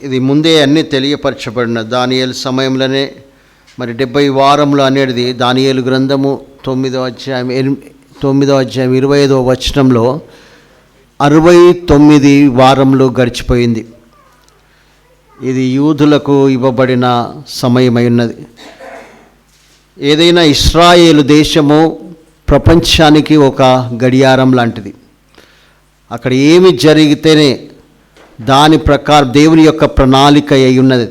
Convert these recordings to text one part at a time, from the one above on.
ఇది ముందే అన్నీ తెలియపరచబడిన దానియేలు సమయంలోనే మరి 70 వారములు అనేది దానియేలు గ్రంథము 9వ అధ్యాయం 25వ వచనంలో 69 వారములు గడిచిపోయింది. ఇది యూదులకు ఇవ్వబడిన సమయమై ఉన్నది. ఏదైనా ఇశ్రాయేలు దేశము ప్రపంచానికి ఒక గడియారం లాంటిది. అక్కడ ఏమి జరిగితేనే దాని ప్రకారం దేవుని యొక్క ప్రణాళిక అయి ఉన్నది.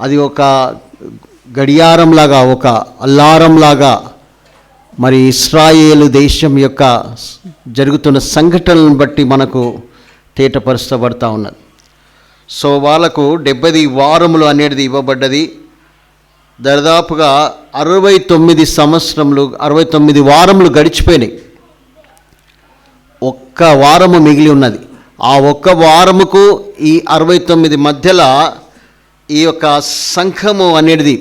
అది ఒక గడియారంలాగా, ఒక అలారంలాగా మరి ఇశ్రాయేలు దేశం యొక్క జరుగుతున్న సంఘటనలను బట్టి మనకు తేటపరచబడతా ఉన్నది. సో వాళ్ళకు 70 వారములు అనేది ఇవ్వబడ్డది. దాదాపుగా 69 వారములు గడిచిపోయినాయి. ఒక్క వారము మిగిలి ఉన్నది. ఆ ఒక్క వారముకు ఈ 69 మధ్యలో ఈ యొక్క సంఘము అనేది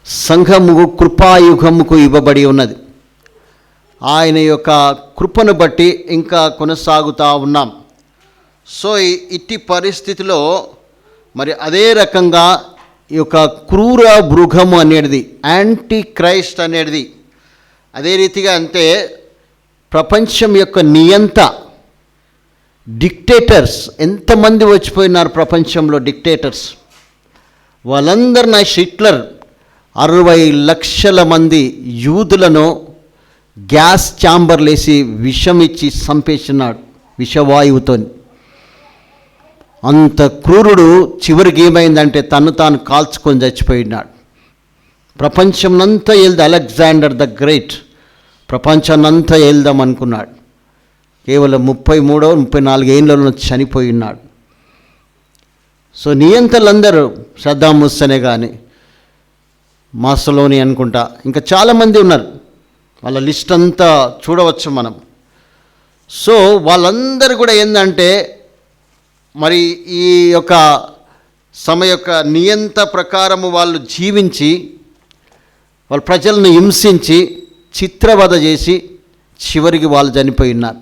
సంఘము కృపాయుగముకు ఇవ్వబడి ఉన్నది. ఆయన యొక్క కృపను బట్టి ఇంకా కొనసాగుతూ ఉన్నాం. సో ఇట్టి పరిస్థితిలో మరి అదే రకంగా ఈ యొక్క క్రూర మృగము అనేది యాంటీ క్రైస్ట్ అనేది అదే రీతిగా అంటే ప్రపంచం యొక్క నియంత డిక్టేటర్స్ ఎంతమంది వచ్చిపోయినారు ప్రపంచంలో డిక్టేటర్స్. వాళ్ళందరూ హిట్లర్ 60 లక్షల మంది యూదులను గ్యాస్ ఛాంబర్లు వేసి విషం ఇచ్చి చంపేసినాడు విషవాయువుతో. అంత క్రూరుడు చివరికి ఏమైందంటే తను తాను కాల్చుకొని చచ్చిపోయినాడు. ప్రపంచంనంతా అలెగ్జాండర్ ద గ్రేట్ ప్రపంచాన్నంతా వెళ్దాం అనుకున్నాడు. కేవలం 33-34 ఏళ్ళలో చనిపోయి ఉన్నాడు. సో నియంతలందరూ సద్దాం హుస్సేనే కానీ మాసలోని అనుకుంటా ఇంకా చాలామంది ఉన్నారు. వాళ్ళ లిస్ట్ అంతా చూడవచ్చు మనం. సో వాళ్ళందరూ కూడా ఏంటంటే మరి ఈ యొక్క యొక్క నియంత ప్రకారము వాళ్ళు జీవించి వాళ్ళ ప్రజలను హింసించి చిత్రవధ చేసి చివరికి వాళ్ళు చనిపోయి ఉన్నారు.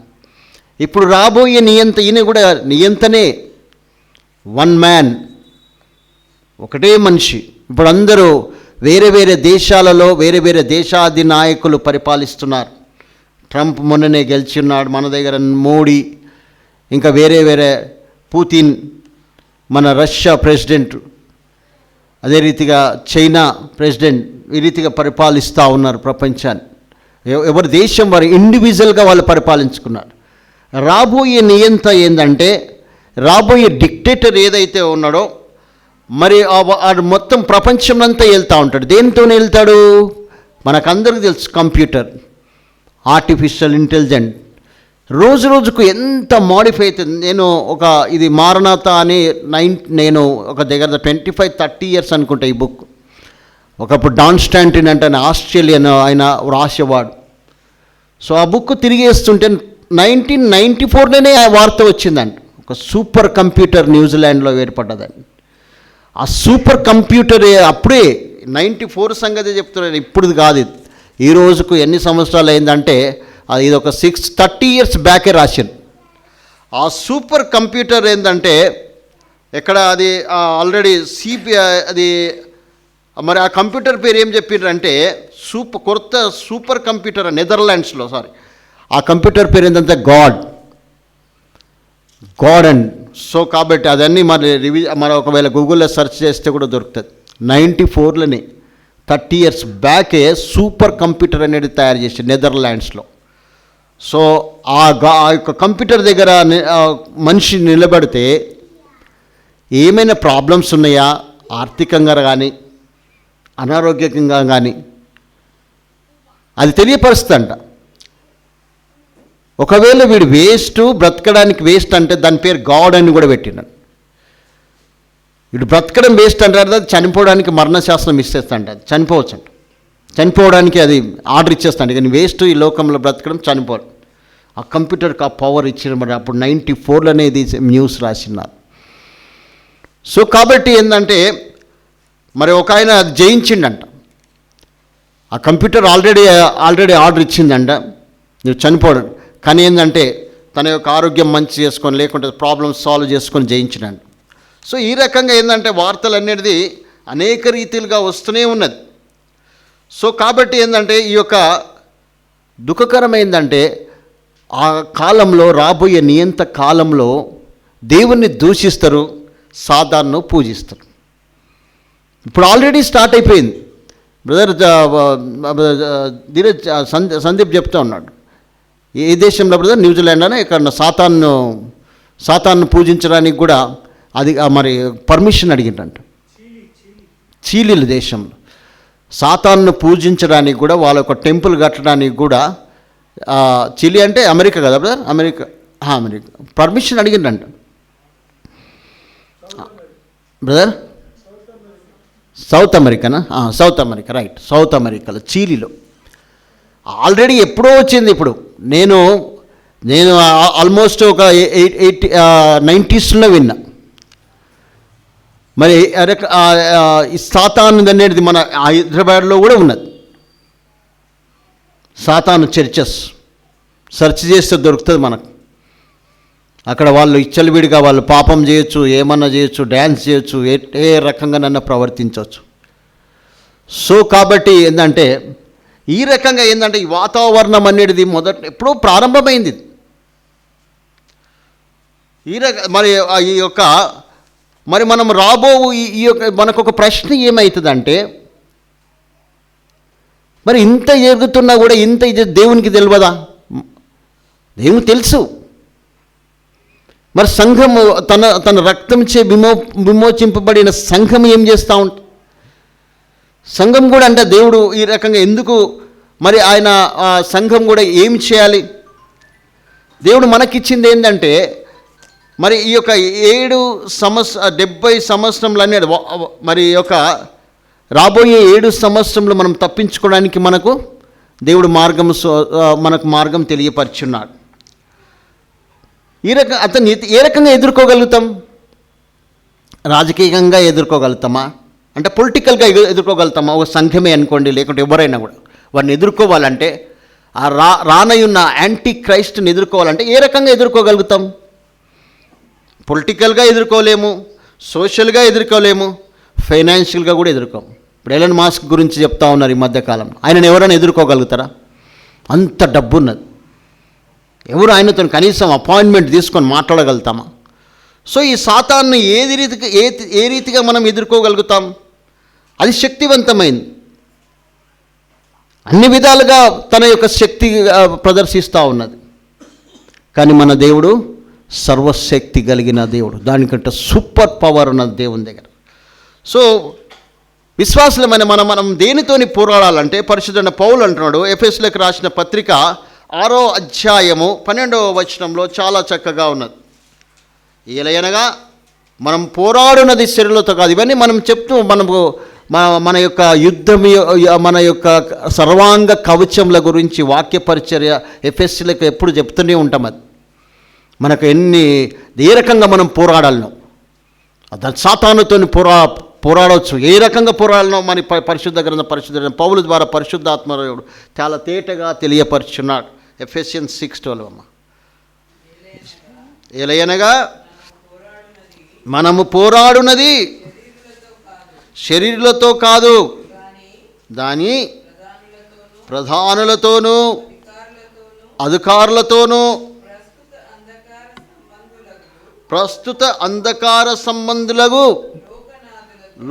ఇప్పుడు రాబోయే నియంత ఈయన కూడా నియంతనే, వన్ మ్యాన్, ఒకటే మనిషి. ఇప్పుడు అందరూ వేరే వేరే దేశాలలో వేరే వేరే దేశాధినాయకులు పరిపాలిస్తున్నారు. ట్రంప్ మొన్ననే గెలిచి ఉన్నాడు. మన దగ్గర మోడీ, ఇంకా వేరే వేరే పుతిన్, మన రష్యా ప్రెసిడెంట్, అదే రీతిగా చైనా ప్రెసిడెంట్, ఈ రీతిగా పరిపాలిస్తూ ఉన్నారు ప్రపంచాన్ని. ఎవరి దేశం వారు ఇండివిజువల్గా వాళ్ళు పరిపాలించుకున్నారు. రాబోయే నియంత ఏంటంటే రాబోయే డిక్టేటర్ ఏదైతే ఉన్నాడో మరి మొత్తం ప్రపంచం అంతా వెళ్తూ ఉంటాడు. దేనితోనే వెళ్తాడు మనకందరికీ తెలుసు, కంప్యూటర్, ఆర్టిఫిషియల్ ఇంటెలిజెంట్. రోజు రోజుకు ఎంత మాడిఫై అవుతుంది. ఇది మారణాత అని నేను ఒక దగ్గర 25-30 ఇయర్స్ అనుకుంటా ఈ బుక్. ఒకప్పుడు డాన్ స్టాంటిన్ అంటే ఆస్ట్రేలియన్ ఆయన రాసేవాడు. సో ఆ బుక్ తిరిగేస్తుంటే 1994లోనే ఆ వార్త వచ్చిందంట. ఒక సూపర్ కంప్యూటర్ న్యూజిలాండ్లో ఏర్పడ్డదని. ఆ సూపర్ కంప్యూటర్ అప్పుడే 94 సంగతి చెప్తున్నాను, ఇప్పుడు కాదు. ఈ రోజుకు ఎన్ని సంవత్సరాలు అయిందంటే ఇది ఒక 30 ఇయర్స్ బ్యాకే రాశాను. ఆ సూపర్ కంప్యూటర్ ఏంటంటే ఎక్కడ అది ఆల్రెడీ అది మరి ఆ కంప్యూటర్ పేరు ఏం చెప్పిండ్రంటే కొత్త సూపర్ కంప్యూటర్ నెదర్లాండ్స్లో, ఆ కంప్యూటర్ పేరు ఏంటంటే గాడ్ అండ్ సో కాబట్టి అదన్నీ మరి ఒకవేళ గూగుల్లో సెర్చ్ చేస్తే కూడా దొరుకుతుంది. 94లోనే 30 ఇయర్స్ బ్యాకే సూపర్ కంప్యూటర్ అనేది తయారు చేసి నెదర్లాండ్స్లో. సో ఆ యొక్క కంప్యూటర్ దగ్గర మనిషి నిలబడితే ఏమైనా ప్రాబ్లమ్స్ ఉన్నాయా ఆర్థికంగా కానీ అనారోగ్యంగా కానీ అది తెలియపరుస్తుందంట. ఒకవేళ వీడు బ్రతకడానికి వేస్ట్ అంటే దాని పేరు గాడ్ అని కూడా పెట్టినాడు. వీడు బ్రతకడం వేస్ట్ అంటారు, అది చనిపోవడానికి మరణశాస్త్రం ఇచ్చేస్తాంట, అది చనిపోవచ్చు, చనిపోవడానికి అది ఆర్డర్ ఇచ్చేస్తాంట. కానీ వేస్ట్ ఈ లోకంలో బ్రతకడం, చనిపోవడం. ఆ కంప్యూటర్కి ఆ పవర్ ఇచ్చిన మరి అప్పుడు 94లోనే ఇది న్యూస్ రాసినారు. సో కాబట్టి ఏంటంటే మరి ఒక ఆయన అది జయించిండంట. ఆ కంప్యూటర్ ఆల్రెడీ ఆర్డర్ ఇచ్చిందంట నువ్వు చనిపోవడం. కానీ ఏంటంటే తన యొక్క ఆరోగ్యం మంచి చేసుకొని, లేకుంటే ప్రాబ్లమ్స్ సాల్వ్ చేసుకొని జయించినాడు. సో ఈ రకంగా ఏంటంటే వార్తలు అనేది అనేక రీతిలుగా వస్తూనే ఉన్నది. సో కాబట్టి ఏంటంటే ఈ యొక్క దుఃఖకరమైందంటే ఆ కాలంలో, రాబోయే నియంత కాలంలో దేవుణ్ణి దూషిస్తారు, సాతానును పూజిస్తారు. ఇప్పుడు ఆల్రెడీ స్టార్ట్ అయిపోయింది. బ్రదర్ ధీరజ్ సందీప్ చెప్తూ ఉన్నాడు, ఏ దేశంలో బ్రదర్, న్యూజిలాండ్ అనే ఇక్కడ సాతాను పూజించడానికి కూడా అది మరి పర్మిషన్ అడిగిందంట. చీలీల దేశంలో సాతాను పూజించడానికి కూడా, వాళ్ళ ఒక టెంపుల్ కట్టడానికి కూడా, చిలీ అంటే అమెరికా కదా బ్రదర్, అమెరికా పర్మిషన్ అడిగిందంట బ్రదర్. సౌత్ అమెరికానా? South America, right. సౌత్ అమెరికాలో చీలీలో ఆల్రెడీ ఎప్పుడో వచ్చింది. ఇప్పుడు నేను ఆల్మోస్ట్ ఒక 90s విన్నా. మరి ఈ సాతాను అనేది మన హైదరాబాద్లో కూడా ఉన్నది. సాతాను చర్చెస్ సెర్చ్ చేస్తే దొరుకుతుంది మనకు. అక్కడ వాళ్ళు ఇచ్చలవిడిగా వాళ్ళు పాపం చేయొచ్చు, ఏమన్నా చేయొచ్చు, డ్యాన్స్ చేయొచ్చు, ఏ రకంగా నన్ను ప్రవర్తించవచ్చు. సో కాబట్టి ఏంటంటే ఈ రకంగా ఏంటంటే ఈ వాతావరణం అనేది ఎప్పుడో ప్రారంభమైంది. మరి ఈ యొక్క మరి మనం ఈ యొక్క మనకు ఒక ప్రశ్న ఏమవుతుందంటే, మరి ఇంత ఎరుగుతున్నా కూడా ఇంత ఇది దేవునికి తెలియదా? దేవునికి తెలుసు. మరి సంఘము తన రక్తంచే విమోచింపబడిన సంఘం ఏం చేస్తూ ఉంటుంది? సంఘం కూడా అంటే దేవుడు ఈ రకంగా ఎందుకు మరి ఆయన సంఘం కూడా ఏం చేయాలి? దేవుడు మనకిచ్చింది ఏంటంటే, మరి ఈ యొక్క 70 సంవత్సరంలు అనేది మరి యొక్క రాబోయే 7 సంవత్సరంలో మనం తప్పించుకోవడానికి మనకు దేవుడు మనకు మార్గం తెలియపరుచున్నాడు. అతన్ని ఏ రకంగా ఎదుర్కోగలుగుతాం? రాజకీయంగా ఎదుర్కోగలుగుతామా? అంటే పొలిటికల్గా ఎదుర్కోగలుగుతామా? ఒక సంఘమే అనుకోండి, లేకుంటే ఎవరైనా కూడా వాడిని ఎదుర్కోవాలంటే, ఆ రానయున్న యాంటీ క్రైస్ట్ని ఎదుర్కోవాలంటే ఏ రకంగా ఎదుర్కోగలుగుతాం? పొలిటికల్గా ఎదుర్కోలేము, సోషల్గా ఎదుర్కోలేము, ఫైనాన్షియల్గా కూడా ఎదుర్కోము. ఇప్పుడు ఎలన్ మాస్క్ గురించి చెప్తా ఉన్నారు ఈ మధ్యకాలం. ఆయనను ఎవరైనా ఎదుర్కోగలుగుతారా? అంత డబ్బు ఉన్నది. ఎవరు ఆయనతో కనీసం అపాయింట్మెంట్ తీసుకొని మాట్లాడగలుగుతామా? సో ఈ సాతాన్ని ఏ రీతిగా మనం ఎదుర్కోగలుగుతాం? అది శక్తివంతమైంది, అన్ని విధాలుగా తన యొక్క శక్తి ప్రదర్శిస్తూ ఉన్నది. కానీ మన దేవుడు సర్వశక్తి కలిగిన దేవుడు, దానికంటే సూపర్ పవర్ ఉన్నది దేవుని దగ్గర. సో విశ్వాసులమైన మనం దేనితోని పోరాడాలంటే, పరిశుద్ధుడైన పౌలు అంటున్నాడు ఎఫెసీయులకు రాసిన పత్రిక 6వ అధ్యాయము 12వ వచనంలో చాలా చక్కగా ఉన్నది. ఏలయనగా మనం పోరాడున్నది శరీరంతో కాదు. ఇవన్నీ మనం చెప్తూ మన యొక్క యుద్ధం, మన యొక్క సర్వాంగ కవచంల గురించి వాక్య పరిచర్య ఎఫెసీయులకు ఎప్పుడు చెప్తూనే ఉంటాం. అది మనకు ఏ రకంగా మనం పోరాడాలనో, సాతానుతో పోరాడవచ్చు, ఏ రకంగా పోరాడాలనో మన పరిశుద్ధ పౌలు ద్వారా పరిశుద్ధాత్మదేవుడు చాలా తేటగా తెలియపరుచున్నాడు. ఎఫెసియన్స్ 6:12 అమ్మ. ఎలయనగా మనము పోరాడున్నది శరీరులతో కాదు, దాని ప్రధానులతోనూ అధికారులతోనూ ప్రస్తుత అంధకార సంబంధులకు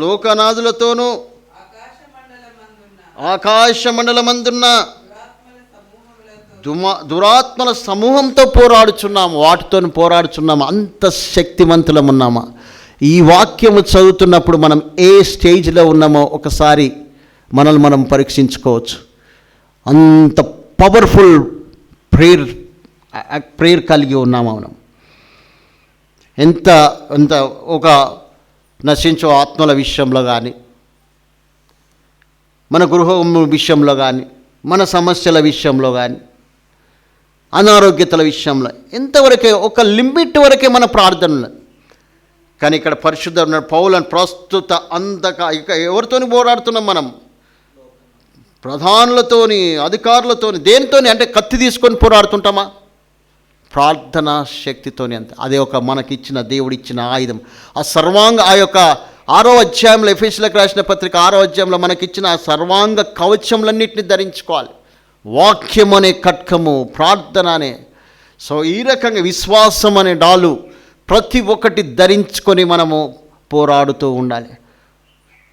లోకనాథులతోనూ ఆకాశమండలమందున్న దురాత్మల సమూహంతో పోరాడుచున్నాము, వాటితో పోరాడుచున్నాము. అంత శక్తివంతులమున్నామా? ఈ వాక్యము చదువుతున్నప్పుడు మనం ఏ స్టేజ్లో ఉన్నామో ఒకసారి మనల్ని మనం పరీక్షించుకోవచ్చు. అంత పవర్ఫుల్ ప్రేయర్ కలిగి ఉన్నామా మనం? ఎంత ఒక నశించే ఆత్మల విషయంలో కానీ, మన గృహం విషయంలో కానీ, మన సమస్యల విషయంలో కానీ, అనారోగ్యతల విషయంలో ఎంతవరకే ఒక లిమిట్ వరకే మన ప్రార్థనలు. కానీ ఇక్కడ పరిశుద్ధ పౌలను ప్రస్తుత ఇక ఎవరితోని పోరాడుతున్నాం మనం? ప్రధానులతోని, అధికారులతోని. దేనితోని అంటే కత్తి తీసుకొని పోరాడుతుంటామా? ప్రార్థన శక్తితోనే అంతే. అదే ఒక మనకిచ్చిన దేవుడిచ్చిన ఆయుధం. ఆ యొక్క 6వ అధ్యాయంలో, ఎఫెసీయులకు రాసిన పత్రిక 6వ అధ్యాయంలో మనకిచ్చిన ఆ సర్వాంగ కవచములన్నింటినీ ధరించుకోవాలి. వాక్యం అనే ఖడ్గము, ప్రార్థన అనే. సో ఈ రకంగా విశ్వాసం అనే డాలు ప్రతి ఒక్కటి ధరించుకొని మనము పోరాడుతూ ఉండాలి.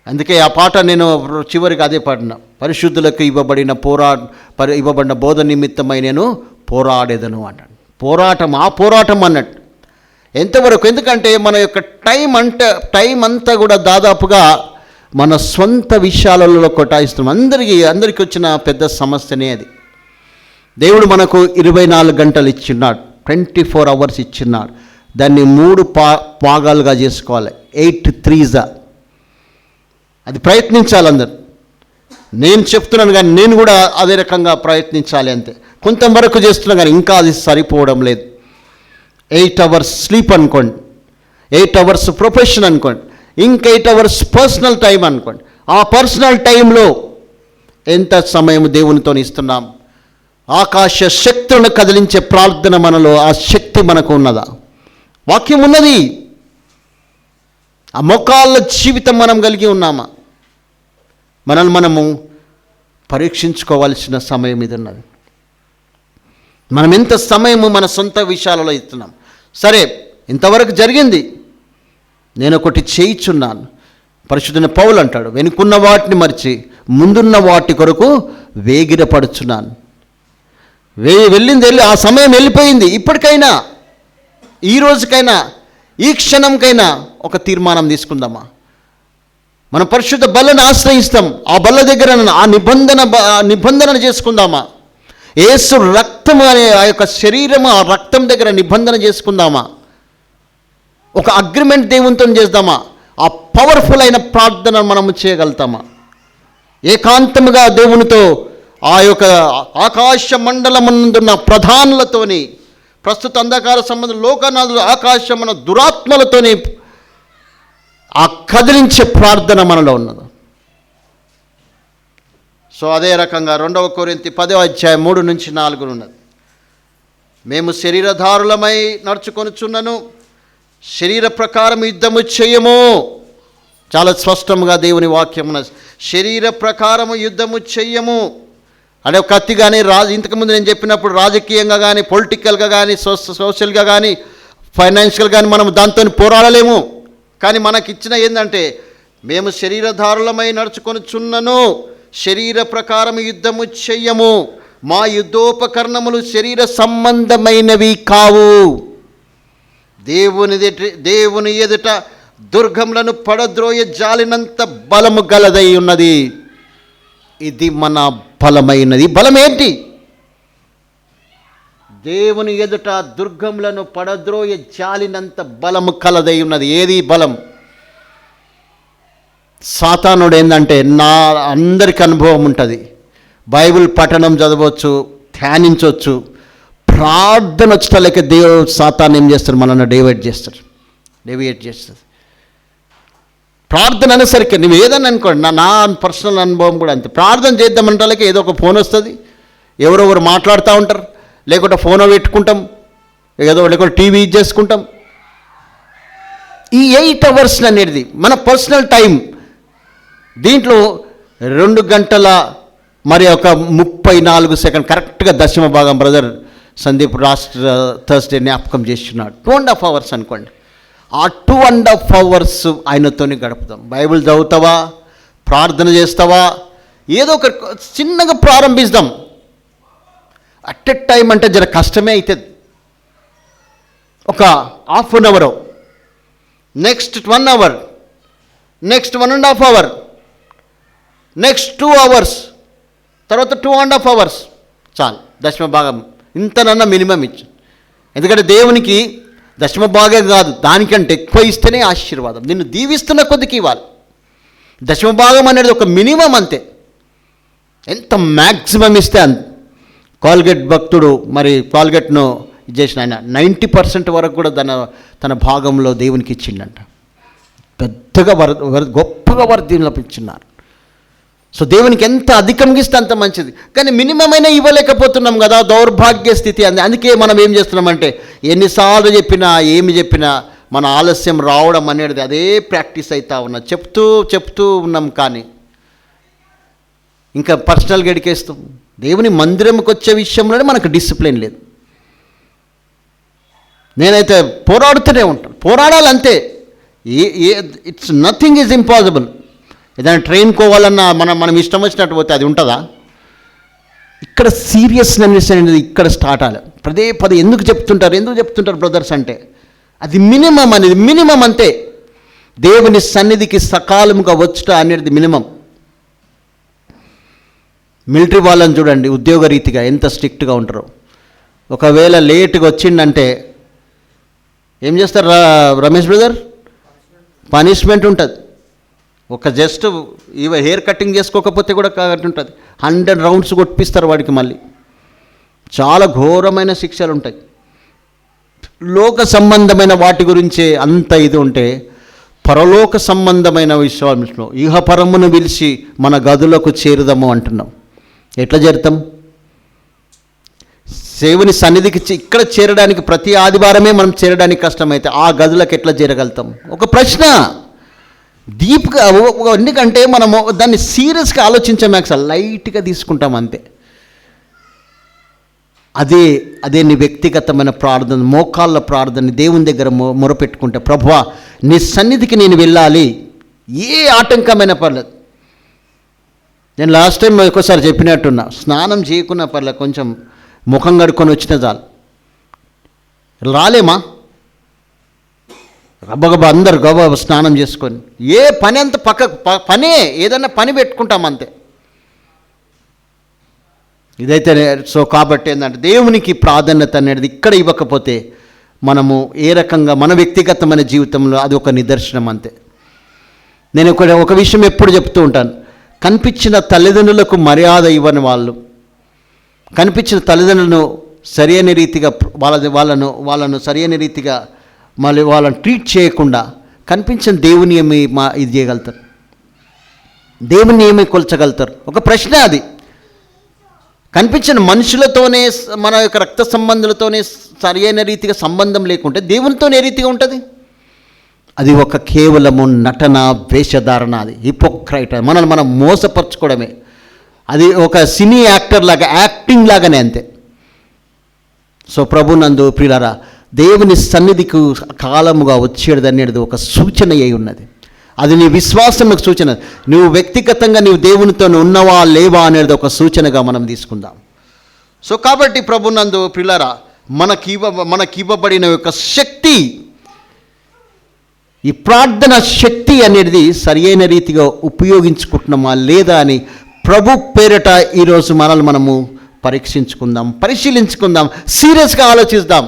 అందుకే ఆ పాట నేను చివరికి అదే పాడిన, పరిశుద్ధులకు ఇవ్వబడిన బోధ నిమిత్తమై నేను పోరాడేదను అంటాను. ఆ పోరాటం అన్నట్టు ఎంతవరకు? ఎందుకంటే మన యొక్క టైం అంతా కూడా దాదాపుగా మన సొంత విషయాలలో కొట్టాయిస్తున్నాం. అందరికీ వచ్చిన పెద్ద సమస్యనే అది. దేవుడు మనకు 24 గంటలు ఇచ్చిన్నాడు, 24 అవర్స్ ఇచ్చిన్నాడు. దాన్ని 3 భాగాలుగా చేసుకోవాలి. 8 3s. అది ప్రయత్నించాలి అందరు. నేను చెప్తున్నాను కానీ నేను కూడా అదే రకంగా ప్రయత్నించాలి అంతే. కొంతవరకు చేస్తున్నా కానీ ఇంకా అది సరిపోవడం లేదు. 8 అవర్స్ స్లీప్ అనుకోండి, 8 అవర్స్ ప్రొఫెషన్ అనుకోండి, ఇంకా 8 అవర్స్ పర్సనల్ టైం అనుకోండి. ఆ పర్సనల్ టైంలో ఎంత సమయం దేవునితో ఇస్తున్నాం? ఆకాశ శక్తులను కదిలించే ప్రార్థన మనలో ఆ శక్తి మనకు ఉన్నదా? వాక్యం ఉన్నది. ఆ మోకాళ్ళ జీవితం మనం కలిగి ఉన్నామా? మనము పరీక్షించుకోవాల్సిన సమయం ఇది ఉన్నది. మనం ఎంత సమయము మన సొంత విషయాలలో ఇస్తున్నాం? సరే, ఇంతవరకు జరిగింది, నేను ఒకటి చేయిచున్నాను. పరిశుద్ధుని పౌలు అంటాడు, వెనుకున్న వాటిని మరిచి ముందున్న వాటి కొరకు వేగిరపడుచున్నాను. వెళ్ళింది ఆ సమయం వెళ్ళిపోయింది. ఇప్పటికైనా, ఈ రోజుకైనా, ఈ క్షణంకైనా ఒక తీర్మానం తీసుకుందామా? మనం పరిశుద్ధ బల్లను ఆశ్రయిస్తాం. ఆ బల్ల దగ్గర ఆ నిబంధన చేసుకుందామా? యేసు రక్తము అనే ఆ యొక్క శరీరము, ఆ రక్తం దగ్గర నిబంధన చేసుకుందామా? ఒక అగ్రిమెంట్ దేవునితో చేద్దామా? ఆ పవర్ఫుల్ అయిన ప్రార్థన మనము చేయగలుగుతామా? ఏకాంతముగా దేవునితో ఆ యొక్క ఆకాశ మండలమునందున్న ప్రధానులతోని, ప్రస్తుత అంధకార సంబంధం లోకనాథులు ఆకాశమున దురాత్మలతోని ఆ కదిలించే ప్రార్థన మనలో ఉన్నది. సో అదే రకంగా 2 కొరింథీ 10వ అధ్యాయం 3 నుంచి 4 ఉన్నది. మేము శరీరధారులమై నడుచుకొనుచున్నను, శరీర ప్రకారం యుద్ధము చేయము. చాలా స్పష్టంగా దేవుని వాక్యం ఉన్నది. శరీర ప్రకారము యుద్ధము చెయ్యము. అంటే కత్తి కానీ ఇంతకుముందు నేను చెప్పినప్పుడు రాజకీయంగా కానీ, పొలిటికల్గా కానీ, సోషల్గా కానీ, ఫైనాన్షియల్గా కానీ మనం దాంతో పోరాడలేము. కానీ మనకిచ్చిన ఏంటంటే, మేము శరీరధారులమై నడుచుకొనుచున్నను, శరీర ప్రకారం యుద్ధము చెయ్యము, మా యుద్ధోపకరణములు శరీర సంబంధమైనవి కావు, దేవుని ఎదుట దుర్గములను పడద్రోయ జాలినంత బలము గలదై ఉన్నది. ఇది మన బలమైనది. బలం ఏంటి? దేవుని ఎదుట దుర్గములను పడద్రోయ జాలినంత బలము కలదై ఉన్నది. ఏది బలం? సాతానుడు ఏంటంటే, అందరికి అనుభవం ఉంటుంది. బైబిల్ పఠనం చదవచ్చు, ధ్యానించవచ్చు, ప్రార్థన వచ్చేటలకి సాతాను ఏం చేస్తారు? మనల్ని డేవియేట్ చేస్తారు. ప్రార్థన అనేసరికి నువ్వు ఏదన్నా అనుకోండి, నా పర్సనల్ అనుభవం కూడా అంతే. ప్రార్థన చేద్దామంటే ఏదో ఒక ఫోన్ వస్తుంది, ఎవరెవరు మాట్లాడుతూ ఉంటారు, లేకుంటే ఫోన్ పెట్టుకుంటాం, లేకుంటే టీవీ చేసుకుంటాం. ఈ 8 అవర్స్ అనేది మన పర్సనల్ టైం. దీంట్లో 2 గంటల మరి ఒక 34 సెకండ్ కరెక్ట్గా దశమ భాగం బ్రదర్ సందీప్ థర్స్డే జ్ఞాపకం చేస్తున్నాడు. 2.5 అవర్స్ అనుకోండి. ఆ 2.5 అవర్స్ ఆయనతోనే గడుపుతాం. బైబిల్ చదువుతావా, ప్రార్థన చేస్తావా, ఏదో ఒక చిన్నగా ప్రారంభిస్తాం. అట్ ఎ టైం అంటే జర కష్టమే అవుతుంది. ఒక ½ an hour, next 1 hour, next 1.5 hour, next 2 hours, తర్వాత 2.5 అవర్స్ చాలు. దశమ భాగం ఇంతనన్నా మినిమం ఇచ్చు. ఎందుకంటే దేవునికి దశమ భాగం కాదు, దానికంటే ఎక్కువ ఇస్తేనే ఆశీర్వాదం. నిన్ను దీవిస్తున్న కొద్దికి ఇవ్వాలి. దశమ భాగం అనేది ఒక మినిమం అంతే. ఎంత మ్యాక్సిమం ఇస్తే అంత. కాల్గేట్ భక్తుడు మరి కాల్గేట్ను చేసిన ఆయన 90% వరకు కూడా తన భాగంలో దేవునికి ఇచ్చిండంట. పెద్దగా గొప్పగా వర్ధీలపించున్నారు. సో దేవునికి ఎంత అధికంగా ఇస్తే అంత మంచిది. కానీ మినిమం అయినా ఇవ్వలేకపోతున్నాం కదా, దౌర్భాగ్య స్థితి అంది. అందుకే మనం ఏం చేస్తున్నామంటే ఎన్నిసార్లు చెప్పినా ఏమి చెప్పినా మన ఆలస్యం రావడం అనేది అదే ప్రాక్టీస్ అవుతా ఉన్నది. చెప్తూ ఉన్నాం కానీ ఇంకా పర్సనల్గా ఎడికేస్తాం. దేవుని మందిరంకి వచ్చే విషయంలోనే మనకు డిసిప్లిన్ లేదు. నేనైతే పోరాడుతూనే ఉంటాను, పోరాడాలంతే. It's nothing is impossible. ఏదైనా ట్రైన్ కోవాలన్నా మనం ఇష్టం వచ్చినట్టు పోతే అది ఉంటుందా? ఇక్కడ సీరియస్నెస్ అనేది ఇక్కడ స్టార్ట్ అవ్వాలి. పదే ఎందుకు చెప్తుంటారు బ్రదర్స్ అంటే అది మినిమం అంతే. దేవుని సన్నిధికి సకాలంగా వచ్చుట అనేది మినిమం. మిలిటరీ వాళ్ళని చూడండి, ఉద్యోగ రీతిగా ఎంత స్ట్రిక్ట్గా ఉంటారో. ఒకవేళ లేట్గా వచ్చిందంటే ఏం చేస్తారు రమేష్ బ్రదర్? పనిష్మెంట్ ఉంటుంది. ఒక జస్ట్ హెయిర్ కటింగ్ చేసుకోకపోతే కూడా ఉంటుంది. 100 రౌండ్స్ కొట్టిస్తారు వాడికి. మళ్ళీ చాలా ఘోరమైన శిక్షలు ఉంటాయి. లోక సంబంధమైన వాటి గురించే అంత ఇది ఉంటే, పరలోక సంబంధమైన విషయంలో ఇహపరమును పిలిచి మన గదులకు చేరుదాము అంటున్నాం. ఎట్లా చేరుతాం? దేవుని సన్నిధికి ఇక్కడ చేరడానికి ప్రతి ఆదివారమే మనం చేరడానికి కష్టమైతే ఆ గదులకు ఎట్లా చేరగలుగుతాం? ఒక ప్రశ్న డీప్గా. ఎందుకంటే మనము దాన్ని సీరియస్గా ఆలోచించాం, యాక్చువల్ లైట్గా తీసుకుంటాం అంతే. అదే నీ వ్యక్తిగతమైన ప్రార్థన, మోకాళ్ళ ప్రార్థన దేవుని దగ్గర మొరపెట్టుకుంటే, ప్రభువా నీ సన్నిధికి నేను వెళ్ళాలి, ఏ ఆటంకమైన పర్లేదు. నేను లాస్ట్ టైం ఒకసారి చెప్పినట్టున్నా, స్నానం చేయకున్నా పర్లేదు, కొంచెం ముఖం కడుక్కొని వచ్చిన చాలు. రాలేమా? గబగబా అందరు గబగబా స్నానం చేసుకొని ఏ పని అంత పనే ఏదన్నా పని పెట్టుకుంటాం అంతే. ఇదైతే సో కాబట్టి ఏంటంటే దేవునికి ప్రాధాన్యత అనేది ఇక్కడ ఇవ్వకపోతే మనము ఏ రకంగా మన వ్యక్తిగతమైన జీవితంలో అది ఒక నిదర్శనం అంతే. నేను ఒక విషయం ఎప్పుడు చెప్తూ ఉంటాను, కనిపించిన తల్లిదండ్రులకు మర్యాద ఇవ్వని వాళ్ళు, కనిపించిన తల్లిదండ్రులను సరైన రీతిగా వాళ్ళను సరైన రీతిగా మళ్ళీ వాళ్ళని ట్రీట్ చేయకుండా కనిపించిన దేవుని ఏమి ఇది చేయగలుగుతారు? దేవుని ఏమి కొల్చగలుగుతారు? ఒక ప్రశ్న అది. కనిపించిన మనుషులతోనే, మన యొక్క రక్త సంబంధులతోనే సరైన రీతిగా సంబంధం లేకుంటే దేవునితోనే ఏ రీతిగా ఉంటుంది? అది ఒక కేవలము నటన, వేషధారణ, అది హిపోక్రైట్, మనల్ని మనం మోసపరచుకోవడమే. అది ఒక సినీ యాక్టర్ లాగా, యాక్టింగ్ లాగానే అంతే. సో ప్రభునందు ప్రియులారా, దేవుని సన్నిధికి కాలముగా వచ్చేది అనేది ఒక సూచన అయి ఉన్నది. అది నీ విశ్వాసంకు సూచన. నువ్వు వ్యక్తిగతంగా నీవు దేవునితో ఉన్నవా లేవా అనేది ఒక సూచనగా మనం తీసుకుందాం. సో కాబట్టి ప్రభునందు ప్రియులారా, మనకివ్వబడిన యొక్క శక్తి, ఈ ప్రార్థన శక్తి అనేది సరియైన రీతిగా ఉపయోగించుకుంటున్నామా లేదా అని ప్రభు పేరిట ఈరోజు మనము పరిశీలించుకుందాం, సీరియస్గా ఆలోచిద్దాం.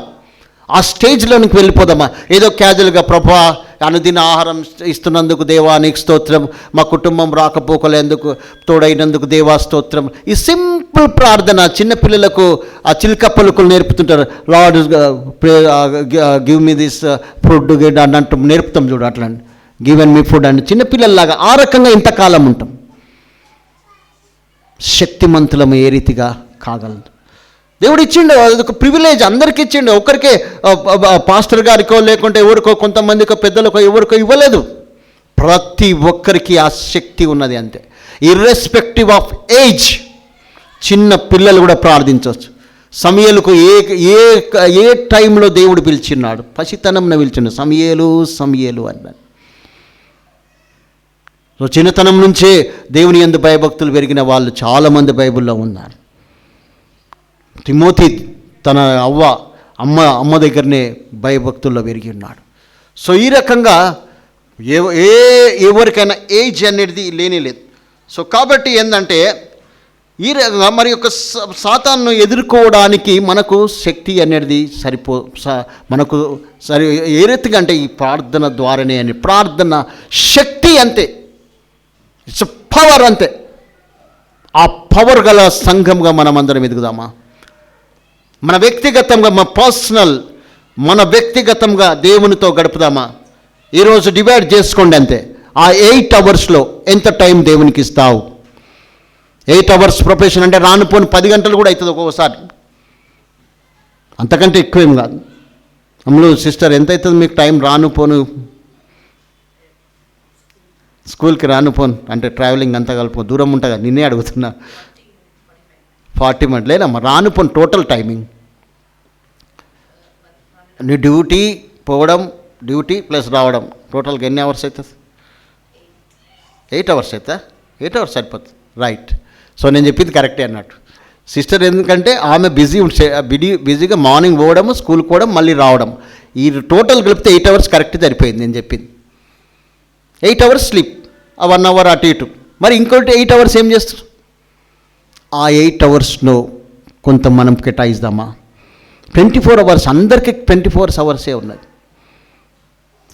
ఆ స్టేజ్లోనికి వెళ్ళిపోదామా? ఏదో క్యాజువల్గా ప్రభువా అనుదిన ఆహారం ఇస్తున్నందుకు దేవా నీకు స్తోత్రం, మా కుటుంబం రాకపోకలేందుకు తోడైనందుకు దేవా స్తోత్రం. ఈ సింపుల్ ప్రార్థన చిన్నపిల్లలకు ఆ చిల్క పలుకులు నేర్పుతుంటారు. Lord give me this food అన్నట్టు నేర్పుతాం చూడు, అట్లా గివెన్ మీ ఫుడ్ అని చిన్నపిల్లల్లాగా ఆ రకంగా ఇంతకాలం ఉంటాం. శక్తిమంతులము ఏ రీతిగా కాగలదు? దేవుడు ఇచ్చిండు, అది ఒక ప్రివిలేజ్, అందరికీ ఇచ్చిండు. ఒకరికే పాస్టర్ గారికో లేకుంటే ఎవరికో కొంతమందికో పెద్దలకో ఎవరికో ఇవ్వలేదు. ప్రతి ఒక్కరికి ఆ శక్తి ఉన్నది అంతే, ఇర్రెస్పెక్టివ్ ఆఫ్ ఏజ్. చిన్న పిల్లలు కూడా ప్రార్థించవచ్చు. సమయలకు ఏ టైంలో దేవుడు పిలిచిన్నాడు, పసితనంలో పిలిచిన్నాడు, సమయలు అన్నాడు. సో చిన్నతనం నుంచే దేవుని యందు భయభక్తులు పెరిగిన వాళ్ళు చాలామంది బైబిల్లో ఉన్నారు. తిమోతి తన అమ్మ దగ్గరనే భయభక్తుల్లో పెరిగి ఉన్నాడు. సో ఈ రకంగా ఎవరికైనా ఏజ్ అనేది లేనేలేదు. సో కాబట్టి ఏంటంటే ఈ రకంగా మరి యొక్క సాతాను ఎదుర్కోవడానికి మనకు శక్తి అనేది మనకు ఏ రీతిగా అంటే ఈ ప్రార్థన ద్వారానే అని, ప్రార్థన శక్తి అంతే, ఇట్స్ పవర్ అంతే. ఆ పవర్ గల సంఘంగా మనం అందరం ఎదుగుదామా? మన వ్యక్తిగతంగా మన వ్యక్తిగతంగా దేవునితో గడుపుదామా? ఈరోజు డివైడ్ చేసుకోండి అంతే. ఆ 8 అవర్స్లో ఎంత టైం దేవునికి ఇస్తావు? 8 hours ప్రొఫెషన్ అంటే రాను పోను 10 గంటలు కూడా అవుతుంది ఒక్కొక్కసారి, అంతకంటే ఎక్కువేం కాదు. అమ్ములు సిస్టర్ ఎంత అవుతుంది మీకు టైం రాను పోను స్కూల్కి రాను పోను అంటే ట్రావెలింగ్ అంతా కలుపు దూరం ఉంటుంది, నిన్నే అడుగుతున్నా. 40 minutes లేదమ్మా, రాను పోను టోటల్ టైమింగ్. నీ డ్యూటీ పోవడం, డ్యూటీ ప్లస్ రావడం టోటల్గా ఎన్ని అవర్స్ అవుతుంది? 8 hours అవుతా? 8 hours సరిపోతుంది, రైట్. సో నేను చెప్పింది కరెక్టే అన్నట్టు సిస్టర్, ఎందుకంటే ఆమె బిజీగా మార్నింగ్ పోవడం, స్కూల్కి పోవడం, మళ్ళీ రావడం, ఈ టోటల్ కలిపితే 8 hours కరెక్ట్ సరిపోయింది నేను చెప్పింది. 8 hours స్లీప్, 1 hour అటు ఇటు, మరి ఇంకోటి 8 hours ఏం చేస్తారు? ఆ 8 hoursలో కొంత మనం కేటాయిద్దామా? 24 hours అందరికీ 24 hours ఉన్నది.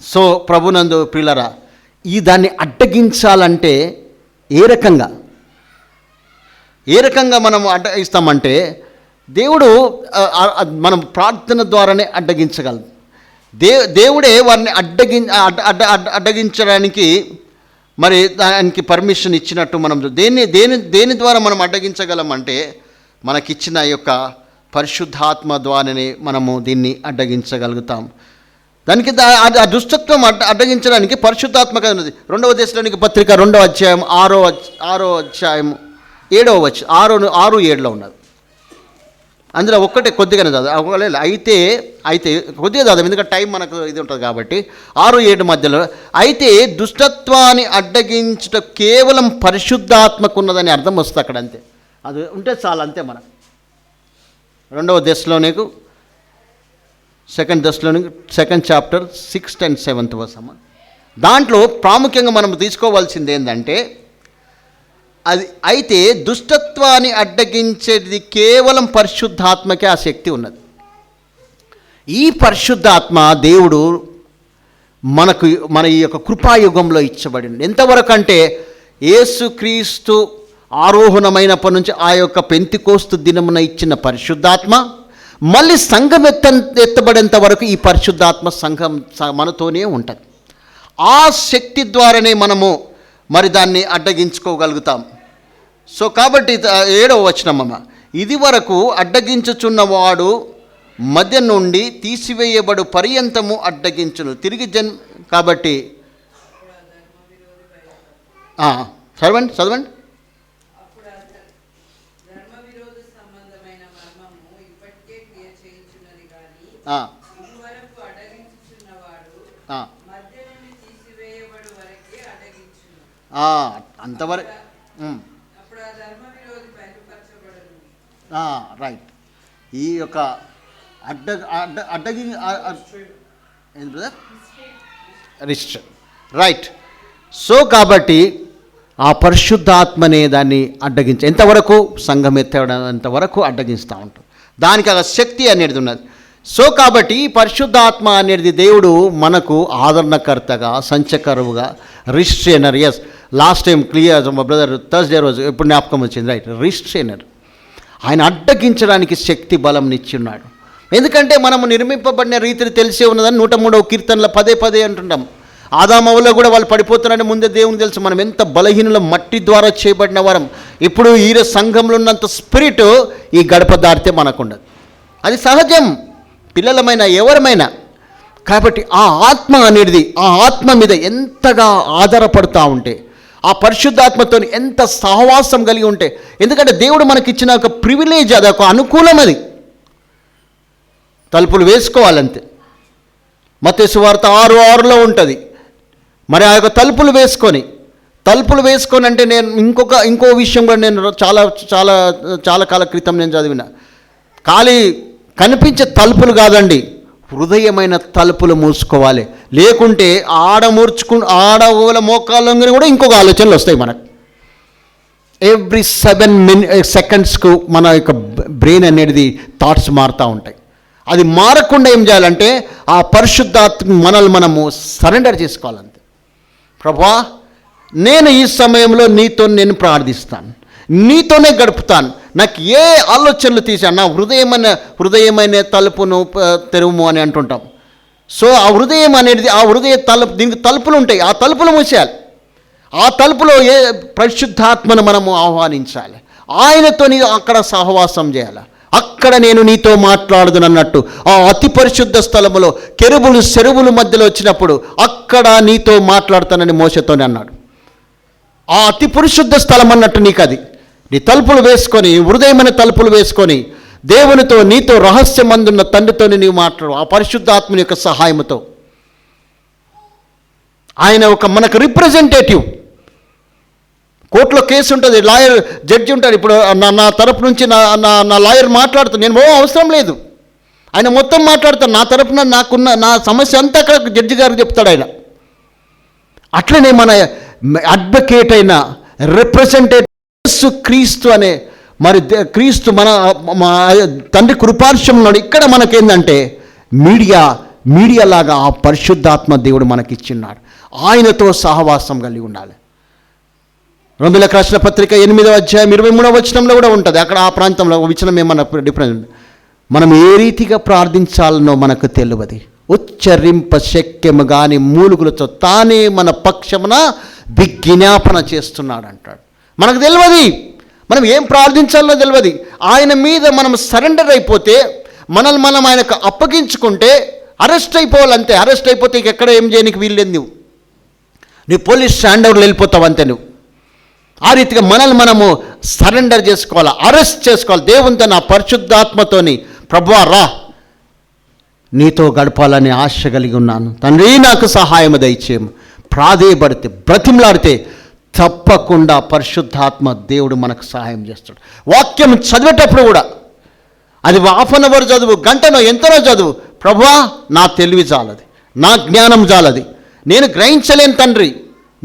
సో ప్రభునందు ప్రియులారా, ఈ దాన్ని అడ్డగించాలంటే ఏ రకంగా మనం అడ్డగిస్తామంటే, దేవుడు మనం ప్రార్థన ద్వారానే అడ్డగించగలదు. దేవుడే వారిని అడ్డగించడానికి మరి దానికి పర్మిషన్ ఇచ్చినట్టు మనం దేని ద్వారా మనం అడ్డగించగలమంటే, మనకిచ్చిన యొక్క పరిశుద్ధాత్మ ద్వారానే మనము దీన్ని అడ్డగించగలుగుతాం. దానికి ఆ దుష్టత్వం అడ్డగించడానికి పరిశుద్ధాత్మ కదా ఉన్నది. 2వ దశలోనికి పత్రిక 2వ అధ్యాయం 6వ అధ్యాయం 7వ వచ్చి 6-7లో ఉన్నది. అందులో ఒక్కటే కొద్దిగానే చదువు, అయితే కొద్దిగా చదువు, ఎందుకంటే టైం మనకు ఇది ఉంటుంది కాబట్టి. 6-7 మధ్యలో, అయితే దుష్టత్వాన్ని అడ్డగించుట కేవలం పరిశుద్ధాత్మకున్నదని అర్థం వస్తుంది అక్కడ, అంతే. అది ఉంటే చాలు, అంతే. మనం 2వ దశలోనికి 2nd దశలోనికి 2nd chapter 6th and 7th verse. దాంట్లో ప్రాముఖ్యంగా మనం తీసుకోవాల్సింది ఏంటంటే, అది అయితే దుష్టత్వాన్ని అడ్డగించేది కేవలం పరిశుద్ధాత్మకే ఆ శక్తి ఉన్నది. ఈ పరిశుద్ధాత్మ దేవుడు మన ఈ యొక్క కృపాయుగంలో ఇచ్చబడింది. ఎంతవరకు అంటే, యేసుక్రీస్తు ఆరోహణమైనప్పటి నుంచి ఆ యొక్క పెంతెకోస్తు దినమున ఇచ్చిన పరిశుద్ధాత్మ మళ్ళీ సంఘం ఎత్తబడేంత వరకు ఈ పరిశుద్ధాత్మ సంఘం మనతోనే ఉంటుంది. ఆ శక్తి ద్వారానే మనము మరి దాన్ని అడ్డగించుకోగలుగుతాం. సో కాబట్టి 7వ వచనమమ్మ, ఇది వరకు అడ్డగించుచున్నవాడు మధ్య నుండి తీసివేయబడు పర్యంతము అడ్డగించును తిరిగి కాబట్టి చదవండి. అంతవరకు రైట్. ఈ యొక్క అడ్డగి ఏంటి బ్రదర్? Register, right. సో కాబట్టి ఆ పరిశుద్ధాత్మనే దాన్ని ఎంతవరకు సంఘం ఎత్తేంతవరకు అడ్డగిస్తూ ఉంటాం. దానికి ఆ శక్తి అనేది ఉన్నది. సో కాబట్టి ఈ పరిశుద్ధాత్మ అనేది దేవుడు మనకు ఆదరణకర్తగా, సంచకరువుగా, రిస్ట్రైనర్. ఎస్, లాస్ట్ టైం క్లియర్ మా బ్రదర్ థర్స్డే రోజు ఎప్పుడు జ్ఞాపకం వచ్చింది, రైట్. రిస్ట్రైనర్, ఆయన అడ్డగించడానికి శక్తి బలం నిచ్చున్నాడు. ఎందుకంటే మనము నిర్మింపబడిన రీతిని తెలిసే ఉన్నదని 103వ కీర్తనలో పదే అంటుంటాం. ఆదామవులో కూడా వాళ్ళు పడిపోతున్నారని ముందే దేవుని తెలుసు. మనం ఎంత బలహీనుల మట్టి ద్వారా చేయబడిన వారం. ఇప్పుడు ఈ సంఘంలో ఉన్నంత స్పిరిట్ ఈ గడప దాటితే మనకుండదు. అది సహజం, పిల్లలమైనా ఎవరమైనా. కాబట్టి ఆ ఆత్మ అనేది, ఆ ఆత్మ మీద ఎంతగా ఆధారపడుతూ ఉంటే, ఆ పరిశుద్ధాత్మతో ఎంత సహవాసం కలిగి ఉంటే, ఎందుకంటే దేవుడు మనకిచ్చిన ఒక ప్రివిలేజ్, అది ఒక అనుకూలం. అది తలుపులు వేసుకోవాలంతే. మత్తయి సువార్త 6:6లో ఉంటుంది. మరి ఆ యొక్క తలుపులు వేసుకొని అంటే నేను ఇంకో విషయం కూడా నేను చాలా కాల క్రితం నేను చదివిన, ఖాళీ కనిపించే తలుపులు కాదండి, హృదయమైన తలుపులు మూసుకోవాలి. లేకుంటే ఆడవుల మోకాళ్ళంగా కూడా ఇంకొక ఆలోచనలు వస్తాయి మనకు. ఎవ్రీ 7 secondsకు మన యొక్క బ్రెయిన్ అనేది థాట్స్ మారుతూ ఉంటాయి. అది మారకుండా ఏం చేయాలంటే ఆ పరిశుద్ధాత్మ మనము సరెండర్ చేసుకోవాలంతే. ప్రభువా, నేను ఈ సమయంలో నేను ప్రార్థిస్తాను, నీతోనే గడుపుతాను. నాకు ఏ ఆలోచనలు తీసాను, నా హృదయమైన తలుపును తెరువుము అని అంటుంటాం. సో ఆ హృదయం అనేది, ఆ హృదయ దీనికి తలుపులు ఉంటాయి, ఆ తలుపులు మూసేయాలి. ఆ తలుపులో పరిశుద్ధాత్మను మనము ఆహ్వానించాలి. ఆయనతో అక్కడ సహవాసం చేయాలి. అక్కడ నేను నీతో మాట్లాడుదునన్నట్టు ఆ అతి పరిశుద్ధ స్థలములో కెరూబులు సెరువుల మధ్యలో వచ్చినప్పుడు అక్కడ నీతో మాట్లాడుతానని మోషేతోనే అన్నాడు. ఆ అతి పరిశుద్ధ స్థలం అన్నట్టు నీకు అది. నీ తలుపులు వేసుకొని, హృదయమైన తలుపులు వేసుకొని దేవునితో, నీతో రహస్యమందున్న తండ్రితో నీవు మాట్లాడు. ఆ పరిశుద్ధాత్మని యొక్క సహాయంతో ఆయన ఒక మనకు రిప్రజెంటేటివ్. కోర్టులో కేసు ఉంటుంది, లాయర్ జడ్జి ఉంటాడు. ఇప్పుడు నా తరపు నుంచి నా లాయర్ మాట్లాడుతాను, నేను అవసరం లేదు, ఆయన మొత్తం మాట్లాడతాను. నా తరపున నాకున్న నా సమస్య అంతా అక్కడ జడ్జి గారికి చెప్తాడు ఆయన. అట్లనే మన అడ్వకేట్ అయిన రిప్రజెంటేటివ్ క్రీస్తు అనే మరి క్రీస్తు మన తండ్రి కృపార్శంలో ఇక్కడ మనకేందంటే మీడియా లాగా ఆ పరిశుద్ధాత్మ దేవుడు మనకిచ్చిన్నాడు. ఆయనతో సహవాసం కలిగి ఉండాలి. రోమీయులకు రాసిన పత్రిక 8వ అధ్యాయం 23వ వచనంలో కూడా ఉంటుంది. అక్కడ ఆ ప్రాంతంలో వచనం ఏమన్నా డిఫరెంట్. మనం ఏ రీతిగా ప్రార్థించాలనో మనకు తెలియదు, ఉచ్చరింప శక్యము గాని మూలుగులతో తానే మన పక్షమున విజ్ఞాపన చేస్తున్నాడు అంటాడు. మనకు తెలియదు, మనం ఏం ప్రార్థించాలో తెలియదు. ఆయన మీద మనం సరెండర్ అయిపోతే, మనల్ని మనం ఆయనకు అప్పగించుకుంటే అరెస్ట్ అయిపోవాలంతే. అరెస్ట్ అయిపోతే ఎక్కడ ఏం చేయడానికి వీల్లేదు. నువ్వు పోలీస్ స్టాండ్ ఓవర్లో వెళ్ళిపోతావు అంతే. నువ్వు ఆ రీతిగా మనల్ని మనము సరెండర్ చేసుకోవాలి, అరెస్ట్ చేసుకోవాలి. దేవునితో నా పరిశుద్ధాత్మతోని ప్రభువా రా, నీతో గడపాలని ఆశ కలిగి ఉన్నాను తండ్రి, నాకు సహాయం దయచేయము. ప్రాధేయపడితే, బ్రతిమలాడితే తప్పకుండా పరిశుద్ధాత్మ దేవుడు మనకు సహాయం చేస్తాడు. వాక్యం చదివేటప్పుడు కూడా అది 1/2 అవర్ చదువు, గంటనో ఎంతనో చదువు, ప్రభువా నా తెలివి చాలది, నా జ్ఞానం చాలది, నేను గ్రహించలేను తండ్రి,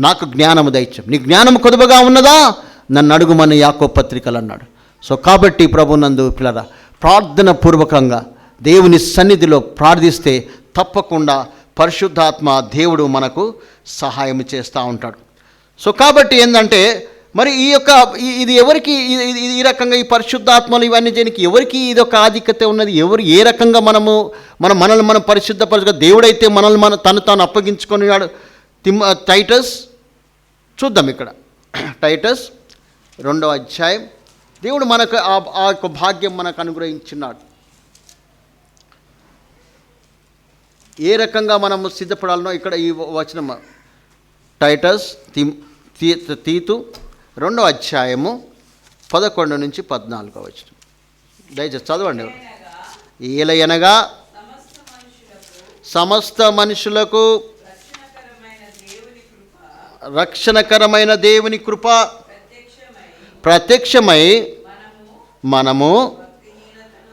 నాకు జ్ఞానము దయచేయం. నీ జ్ఞానం కొదువగా ఉన్నదా, నన్ను అడుగుమని యాకోబు పత్రికలు అన్నాడు. సో కాబట్టి ప్రభునందు పిల్లరా, ప్రార్థన పూర్వకంగా దేవుని సన్నిధిలో ప్రార్థిస్తే తప్పకుండా పరిశుద్ధాత్మ దేవుడు మనకు సహాయం చేస్తూ ఉంటాడు. సో కాబట్టి ఏంటంటే మరి ఇది ఎవరికి ఈ రకంగా ఈ పరిశుద్ధాత్మలు ఇవన్నీ చేయడానికి ఎవరికి ఇది ఒక ఆధిక్యత ఉన్నది? ఎవరు ఏ రకంగా మనల్ని మనం పరిశుద్ధపరచుగా దేవుడైతే మనల్ని తను తాను అప్పగించుకున్నాడు. టైటస్ చూద్దాం. ఇక్కడ టైటస్ 2వ అధ్యాయం. దేవుడు మనకు ఆ యొక్క భాగ్యం మనకు అనుగ్రహించున్నాడు. ఏ రకంగా మనము సిద్ధపడాలనో ఇక్కడ ఈ వచనం టైటస్ తీతు 2వ అధ్యాయము 11 నుంచి 14 వచనం. దయచేసి చదవండి. ఏలయనగా సమస్త మనుషులకు రక్షణకరమైన దేవుని కృప ప్రత్యక్షమై మనము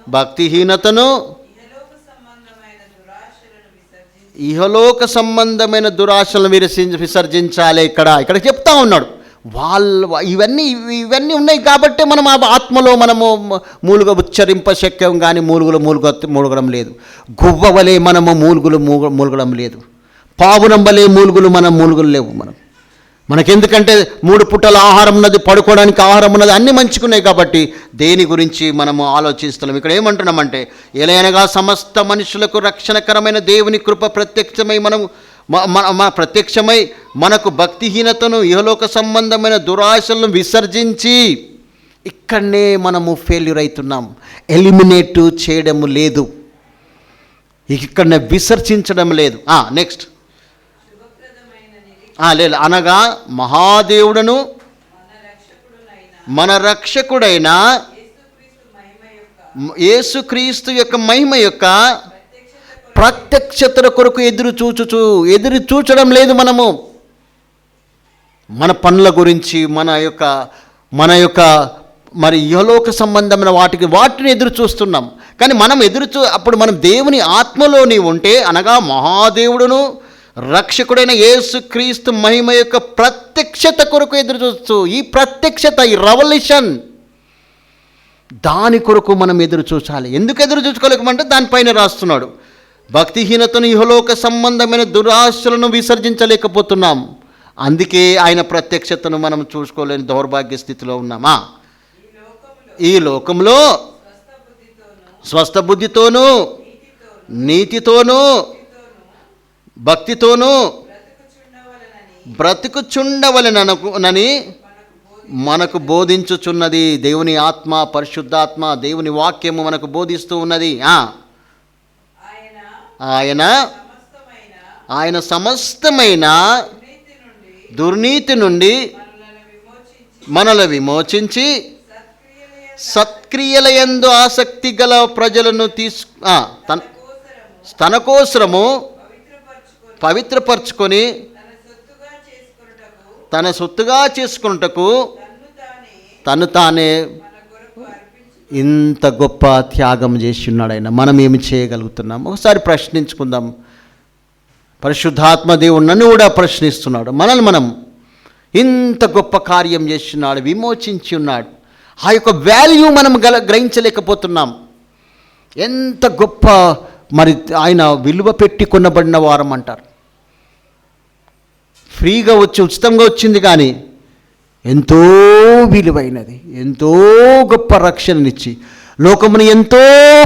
భక్తిహీనతను, ఇహలోక సంబంధమైన దురాశలను విసర్జించాలి. ఇక్కడ చెప్తా ఉన్నాడు. ఇవన్నీ ఉన్నాయి కాబట్టి మనం ఆ ఆత్మలో మనము ఉచ్చరింప శక్యం కానీ మూలుగడం లేదు. గువ్వవలే మనము మూలుగడం లేదు. పావునంబలే మనం మూలుగులు లేవు. మనకెందుకంటే 3 పూటల ఆహారం ఉన్నది, పడుకోవడానికి ఆహారం ఉన్నది, అన్నీ మంచుకున్నాయి. కాబట్టి దేని గురించి మనము ఆలోచిస్తున్నాం? ఇక్కడ ఏమంటున్నామంటే ఎలయనగా సమస్త మనుషులకు రక్షణకరమైన దేవుని కృప ప్రత్యక్షమై మనకు భక్తిహీనతను, ఇహలోక సంబంధమైన దురాశలను విసర్జించి, ఇక్కడనే మనము ఫెయిల్యూర్ అవుతున్నాం. ఎలిమినేట్ చేయడం లేదు, ఇక్కడనే విసర్జించడం లేదు. నెక్స్ట్ లేదు, అనగా మహాదేవుడను మన రక్షకుడైన యేసుక్రీస్తు యొక్క మహిమ యొక్క ప్రత్యక్షతల కొరకు ఎదురు చూచడం లేదు. మనము మన పనుల గురించి, మన యొక్క మరి ఇహలోక సంబంధమైన వాటిని ఎదురు చూస్తున్నాం. కానీ మనం అప్పుడు మనం దేవుని ఆత్మలోని ఉంటే, అనగా మహాదేవుడును రక్షకుడైన యేసుక్రీస్తు మహిమ యొక్క ప్రత్యక్షత కొరకు ఎదురు చూస్తూ, ఈ ప్రత్యక్షత, ఈ రెవల్యూషన్, దాని కొరకు మనం ఎదురు చూసాలి. ఎందుకు ఎదురు చూసుకోలేకమంటే దానిపైన రాస్తున్నాడు, భక్తిహీనతను, ఇహలోక సంబంధమైన దురాశలను విసర్జించలేకపోతున్నాం. అందుకే ఆయన ప్రత్యక్షతను మనం చూసుకోలేని దౌర్భాగ్య స్థితిలో ఉన్నామా? ఈ లోకంలో స్వస్థ బుద్ధితోనూ, నీతితోనూ, భక్తితోనూ బ్రతుకుచుండవలెనని మనకు బోధించుచున్నది. దేవుని ఆత్మ, పరిశుద్ధాత్మ, దేవుని వాక్యము మనకు బోధిస్తూ ఉన్నది. ఆయన సమస్తమైన దుర్నీతి నుండి మనల్ని విమోచించి సత్క్రియలయందు ఆసక్తి గల ప్రజలను తన కోసరము పవిత్రపరచుకొని తన సొత్తుగా చేసుకున్నటకు తను తానే ఇంత గొప్ప త్యాగం చేసి ఉన్నాడు ఆయన. మనం ఏమి చేయగలుగుతున్నాం? ఒకసారి ప్రశ్నించుకుందాం. పరిశుద్ధాత్మ దేవుడు నన్ను కూడా ప్రశ్నిస్తున్నాడు. మనల్ని మనం ఇంత గొప్ప కార్యం చేస్తున్నాడు, విమోచించి ఉన్నాడు. ఆ యొక్క వాల్యూ మనం గ్రహించలేకపోతున్నాం. ఎంత గొప్ప మరి ఆయన విలువ పెట్టి కొనబడిన వారం అంటారు. ఫ్రీగా వచ్చి ఉచితంగా వచ్చింది, కానీ ఎంతో విలువైనది, ఎంతో గొప్ప రక్షణనిచ్చి లోకమును ఎంతో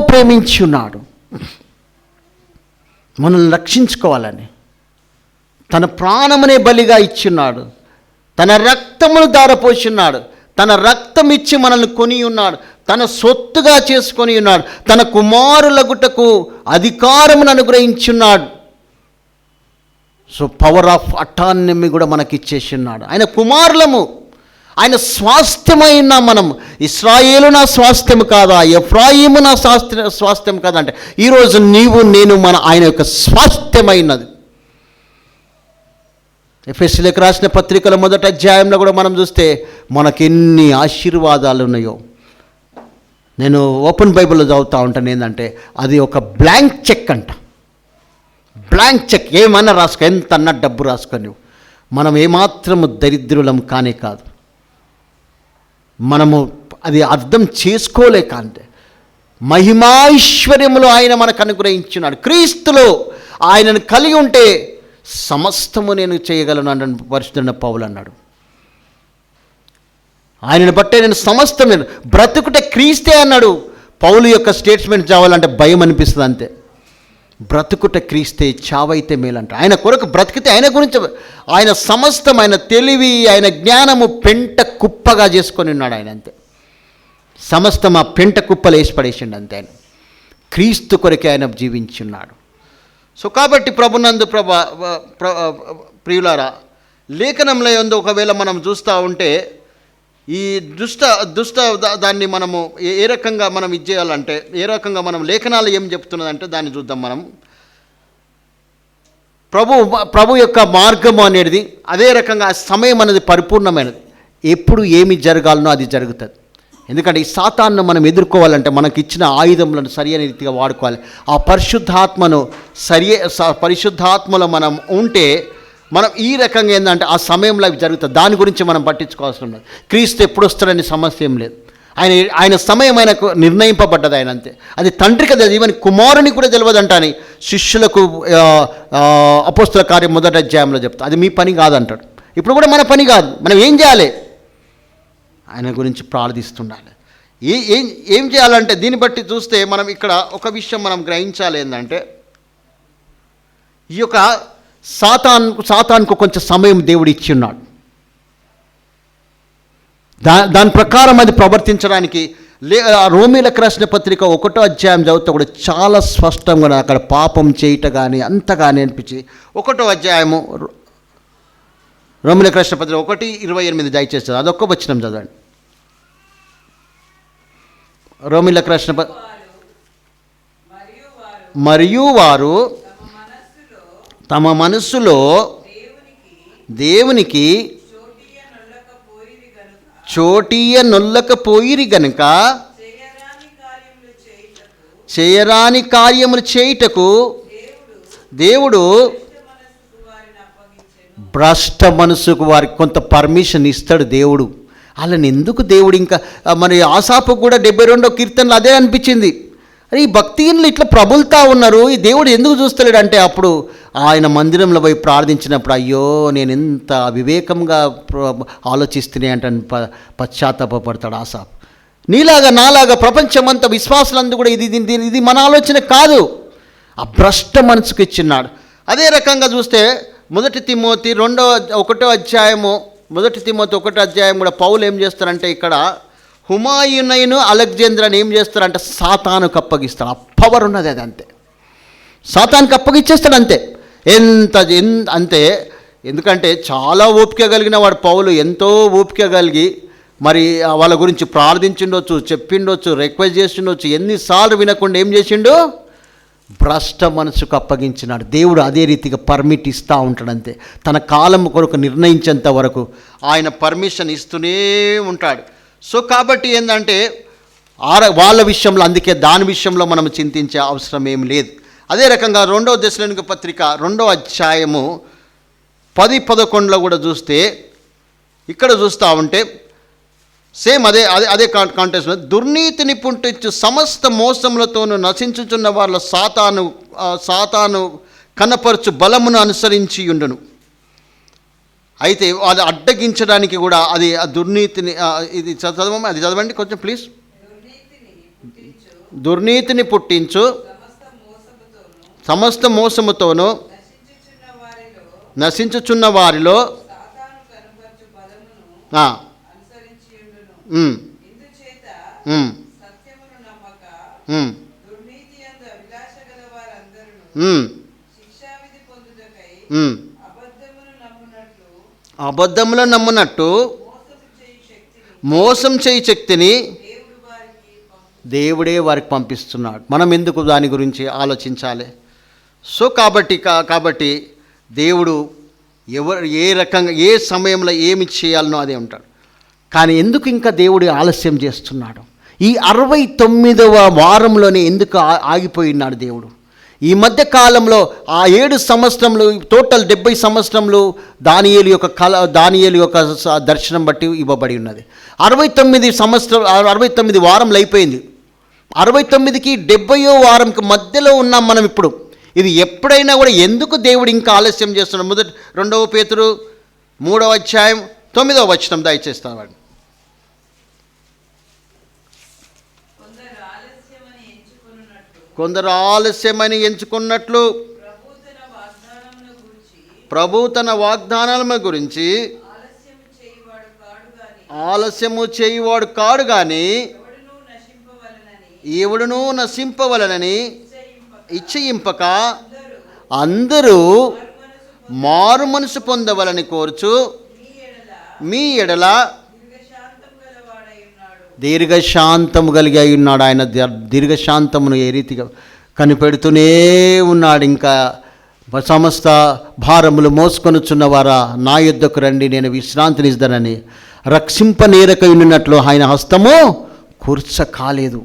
ప్రేమించి ఉన్నాడు. మనల్ని రక్షించుకోవాలని తన ప్రాణమునే బలిగా ఇచ్చున్నాడు. తన రక్తమును ధారపోసి తన రక్తం ఇచ్చి మనల్ని కొని ఉన్నాడు. తన సొత్తుగా చేసుకొని ఉన్నాడు. తన కుమారులగుటకు అధికారమును అనుగ్రహించున్నాడు. సో పవర్ ఆఫ్ అటానమీ కూడా మనకి ఇచ్చేసి ఉన్నాడు. ఆయన కుమారులము, ఆయన స్వాస్థ్యమైన మనం. ఇశ్రాయేలు నా స్వాస్థ్యం కాదా, ఎఫ్రాయిము నా స్వాస్థ్యం కాదా అంటే ఈరోజు నీవు నేను ఆయన యొక్క స్వాస్థ్యమైనది. ఎఫెసీయులకు రాసిన పత్రికల 1వ అధ్యాయంలో కూడా మనం చూస్తే మనకెన్ని ఆశీర్వాదాలు ఉన్నాయో. నేను ఓపెన్ బైబిల్లో చదువుతూ ఉంటాను. ఏంటంటే అది ఒక బ్లాంక్ చెక్ అంట. బ్లాంక్ చెక్, ఏమన్నా రాసుకో, ఎంత అన్నా డబ్బు రాసుకొని. మనం ఏమాత్రము దరిద్రులం కానే కాదు. మనము అది అర్థం చేసుకోలేక అంటే మహిమైశ్వర్యములు ఆయన మనకు అనుగ్రహించున్నాడు. క్రీస్తులో ఆయనను కలిగి ఉంటే సమస్తము నేను చేయగలను అని పరిశుద్ధుడైన పౌలు అన్నాడు. ఆయనను బట్టే నేను సమస్తం, నేను బ్రతుకుటే క్రీస్తే అన్నాడు. పౌలు యొక్క స్టేట్మెంట్ చావాలంటే భయం అనిపిస్తుంది అంతే. బ్రతుకుట క్రీస్తే, చావైతే మేలంట. ఆయన కొరకు బ్రతికితే ఆయన గురించి ఆయన సమస్తం, ఆయన తెలివి, ఆయన జ్ఞానము పెంట కుప్పగా చేసుకొని ఉన్నాడు ఆయన. అంతే, సమస్తం ఆ పెంట కుప్పలు వేసి పడేసిండు అంతే. ఆయన క్రీస్తు కొరకే ఆయన జీవించున్నాడు. సో కాబట్టి ప్రభునందు ప్రియులారా, లేఖనంలో ఉందో ఒకవేళ మనం చూస్తూ ఉంటే ఈ దుష్ట దాన్ని మనము ఏ రకంగా మనం ఇది చేయాలంటే, ఏ రకంగా మనం లేఖనాలు ఏం చెప్తున్నదంటే దాన్ని చూద్దాం మనం. ప్రభు యొక్క మార్గము అనేది అదే రకంగా సమయం అనేది పరిపూర్ణమైనది. ఎప్పుడు ఏమి జరగాలనో అది జరుగుతుంది. ఎందుకంటే ఈ సాతాన్ను మనం ఎదుర్కోవాలంటే మనకి ఇచ్చిన ఆయుధములను సరియైన రీతిగా వాడుకోవాలి. ఆ పరిశుద్ధాత్మలో మనం ఉంటే మనం ఈ రకంగా ఏంటంటే ఆ సమయంలో అవి జరుగుతుంది. దాని గురించి మనం పట్టించుకోవాల్సి ఉన్నది. క్రీస్తు ఎప్పుడు వస్తాడని సమస్య ఏం లేదు. ఆయన సమయం ఆయనకు నిర్ణయింపబడ్డది. ఆయన అంతే. అది తండ్రికి తెలియదు, ఈవెన్ కుమారుని కూడా తెలియదంట అని శిష్యులకు అపోస్తుల కార్యం 1వ అధ్యాయంలో చెప్తా. అది మీ పని కాదంటాడు. ఇప్పుడు కూడా మన పని కాదు. మనం ఏం చేయాలి? ఆయన గురించి ప్రార్థిస్తుండాలి. ఏం చేయాలంటే దీన్ని బట్టి చూస్తే మనం ఇక్కడ ఒక విషయం మనం గ్రహించాలి. ఏంటంటే ఈ యొక్క సాతానుకు కొంచెం సమయం దేవుడు ఇచ్చి ఉన్నాడు. దాని ప్రకారం అది ప్రవర్తించడానికి రోమీలకు రాసిన పత్రిక 1వ అధ్యాయం చదివితే కూడా చాలా స్పష్టంగా అక్కడ పాపం చేయట కానీ అంతగానే అనిపించి 1వ అధ్యాయము రోమీలకు రాసిన పత్రిక 1:28 దయచేసి అదొక్క వచనం చదవండి. రోమీలకు రాసిన మరియు వారు తమ మనస్సులో దేవునికి చోటీయ నొల్లకపోయిరి గనుక చేయరాని కార్యములు చేయుటకు దేవుడు భ్రష్ట మనసుకు వారికి కొంత పర్మిషన్ ఇస్తాడు దేవుడు. వాళ్ళని ఎందుకు దేవుడు ఇంకా మరి ఆసాపు కూడా 72వ కీర్తనలు అదే అనిపించింది. అరే ఈ భక్తిహీనులు ఇట్లా ప్రబులుతూ ఉన్నారు, ఈ దేవుడు ఎందుకు చూస్తలేడు అంటే అప్పుడు ఆయన మందిరంలో పోయి ప్రార్థించినప్పుడు అయ్యో నేను ఎంత వివేకంగా ఆలోచిస్తూనే అంటే పశ్చాత్తాపడతాడు ఆసాపు. నీలాగా నాలాగా ప్రపంచమంతా విశ్వాసులందరూ కూడా ఇది మన ఆలోచన కాదు, ఆ భ్రష్ట మనసుకు ఇచ్చిన్నాడు. అదే రకంగా చూస్తే మొదటి తిమోతి 1వ అధ్యాయము, మొదటి తిమోతి 1వ అధ్యాయం కూడా పౌలు ఏం చేస్తారంటే ఇక్కడ హుమాయునైను అలెగ్జాండర్ని ఏం చేస్తారంటే సాతానుకు అప్పగిస్తాడు. ఆ పవర్ ఉన్నది, అది అంతే. సాతానుకు అప్పగిచ్చేస్తాడు అంతే. అంతే. ఎందుకంటే చాలా ఓపిక కలిగిన వాడు పౌలు, ఎంతో ఓపిక కలిగి మరి వాళ్ళ గురించి ప్రార్థించిండొచ్చు, చెప్పిండొచ్చు, రిక్వెస్ట్ చేసిండొచ్చు. ఎన్నిసార్లు వినకుండా ఏం చేసిండు? భ్రష్ట మనసుకు అప్పగించినాడు. దేవుడు అదే రీతిగా పర్మిట్ ఇస్తూ ఉంటాడు అంతే. తన కాలం కొరకు నిర్ణయించేంత వరకు ఆయన పర్మిషన్ ఇస్తూనే ఉంటాడు. సో కాబట్టి ఏంటంటే వాళ్ళ విషయంలో, అందుకే దాని విషయంలో మనం చింతించే అవసరం ఏం లేదు. అదే రకంగా 2వ దశలోనిక పత్రిక 2వ అధ్యాయము 10-11 కూడా చూస్తే, ఇక్కడ చూస్తూ ఉంటే సేమ్ అదే కాంటెక్స్ట్. దుర్నీతిని పుట్టించు సమస్త మోసములతోనూ నశించుచున్న వాళ్ళ సాతాను కనపరచు బలమును అనుసరించి ఉండును. అయితే అది అడ్డగించడానికి కూడా అది ఆ దుర్నీతిని, ఇది చదవండి కొంచెం ప్లీజ్. దుర్నీతిని పుట్టించు సమస్త మోసముతోనూ నశించుచున్న వారిలో అబద్ధములు నమ్మునట్టు మోసం చేయి శక్తిని దేవుడే వారికి పంపిస్తున్నాడు. మనం ఎందుకు దాని గురించి ఆలోచించాలి? సో కాబట్టి దేవుడు ఏ రకంగా ఏ సమయంలో ఏమి చేయాలనో అదే ఉంటాడు. కానీ ఎందుకు ఇంకా దేవుడు ఆలస్యం చేస్తున్నాడు? ఈ 69వ వారంలోనే ఎందుకు ఆగిపోయినాడు దేవుడు? ఈ మధ్య కాలంలో ఆ 7 సంవత్సరంలో, టోటల్ 70 సంవత్సరంలో దానియేలు యొక్క దర్శనం బట్టి ఇవ్వబడి ఉన్నది. 69 వారంలో అయిపోయింది. 69కి 70వ వారంకి మధ్యలో ఉన్నాం మనం ఇప్పుడు. ఇది ఎప్పుడైనా కూడా ఎందుకు దేవుడు ఇంకా ఆలస్యం చేస్తున్నాడు? 2వ పేతురు 3వ అధ్యాయం 9వ వచనం దయచేస్తాను. వాడు కొందరు ఆలస్యమని ఎంచుకున్నట్లు ప్రభు తన వాగ్దానాల గురించి ఆలస్యము చేయువాడు కాడు గాని ఎవడునూ నశింపవలనని ఇచ్చయింపక అందరూ మారు మనసు పొందవలని కోరుచు మీ ఎడల దీర్ఘశాంతము కలిగి ఉన్నాడు. ఆయన దీర్ఘశాంతమును ఏ రీతిగా కనిపెడుతూనే ఉన్నాడు. ఇంకా సమస్త భారములు మోసుకొనుచున్నవారా నా యొద్దకు రండి, నేను విశ్రాంతినిస్తానని రక్షింపనేరక ఉన్నట్లు ఆయన హస్తము కూర్చ కాలేదు.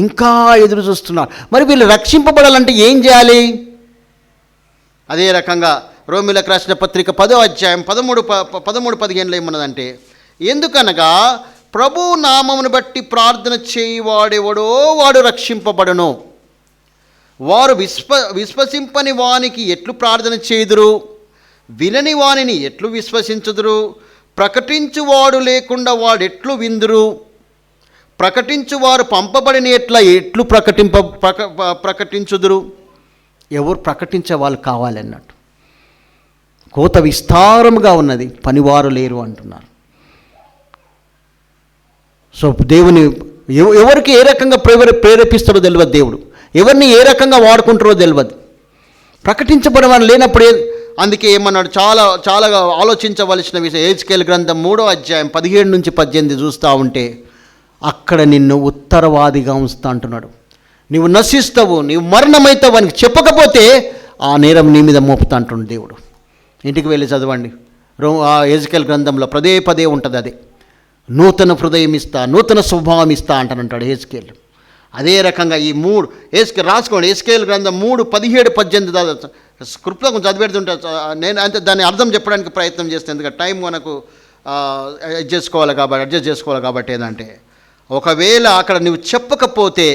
ఇంకా ఎదురు చూస్తున్నారు. మరి వీళ్ళు రక్షింపబడాలంటే ఏం చేయాలి? అదే రకంగా రోమిలకు రాసిన పత్రిక 10వ అధ్యాయం 13-15 ఏమన్నదంటే, ఎందుకనగా ప్రభు నామమును బట్టి ప్రార్థన చేయువాడెవడో వాడు రక్షింపబడును. వారు విశ్వసింపని వానికి ఎట్లు ప్రార్థన చేయుదురు? వినని వానిని ఎట్లు విశ్వసించుదురు? ప్రకటించువాడు లేకుండా వాడెట్లు విందురు? ప్రకటించువారు పంపబడిన ఎట్లు ప్రకటించుదురు? ఎవరు ప్రకటించే వాళ్ళు కావాలన్నట్టు. కోత విస్తారముగా ఉన్నది, పనివారు లేరు అంటున్నారు. సో దేవుని ఎవరికి ఏ రకంగా ప్రేరేపిస్తాడో తెలియదు. దేవుడు ఎవరిని ఏ రకంగా వాడుకుంటారో తెలియదు. ప్రకటించబడమని లేనప్పుడే, అందుకే ఏమన్నాడు, చాలా చాలా ఆలోచించవలసిన విషయం. హెజ్కేలు గ్రంథం 3వ అధ్యాయం 17-18 చూస్తూ ఉంటే అక్కడ నిన్ను ఉత్తరవాదిగా ఉంచుతా అంటున్నాడు. నీవు నశిస్తావు, నీవు మరణమవుతావు అని చెప్పకపోతే ఆ నేరం నీ మీద మోపుతా అంటున్నాడు దేవుడు. ఇంటికి వెళ్ళి చదవండి. హెజ్కేలు గ్రంథంలో పదే ఉంటుంది అది. నూతన హృదయం ఇస్తా, నూతన స్వభావం ఇస్తా అంటానంటాడు హెజ్కేలు. అదే రకంగా ఈ 3 రాసుకోండి. హెజ్కేలు గ్రంథం 3:17-18 స్క్రిప్ట్లో కొంచెం చదివేడుతుంటే నేను అంతే దాన్ని అర్థం చెప్పడానికి ప్రయత్నం చేస్తాను. ఎందుకంటే టైం మనకు అడ్జస్ట్ చేసుకోవాలి కాబట్టి ఏంటంటే, ఒకవేళ అక్కడ నువ్వు చెప్పకపోతే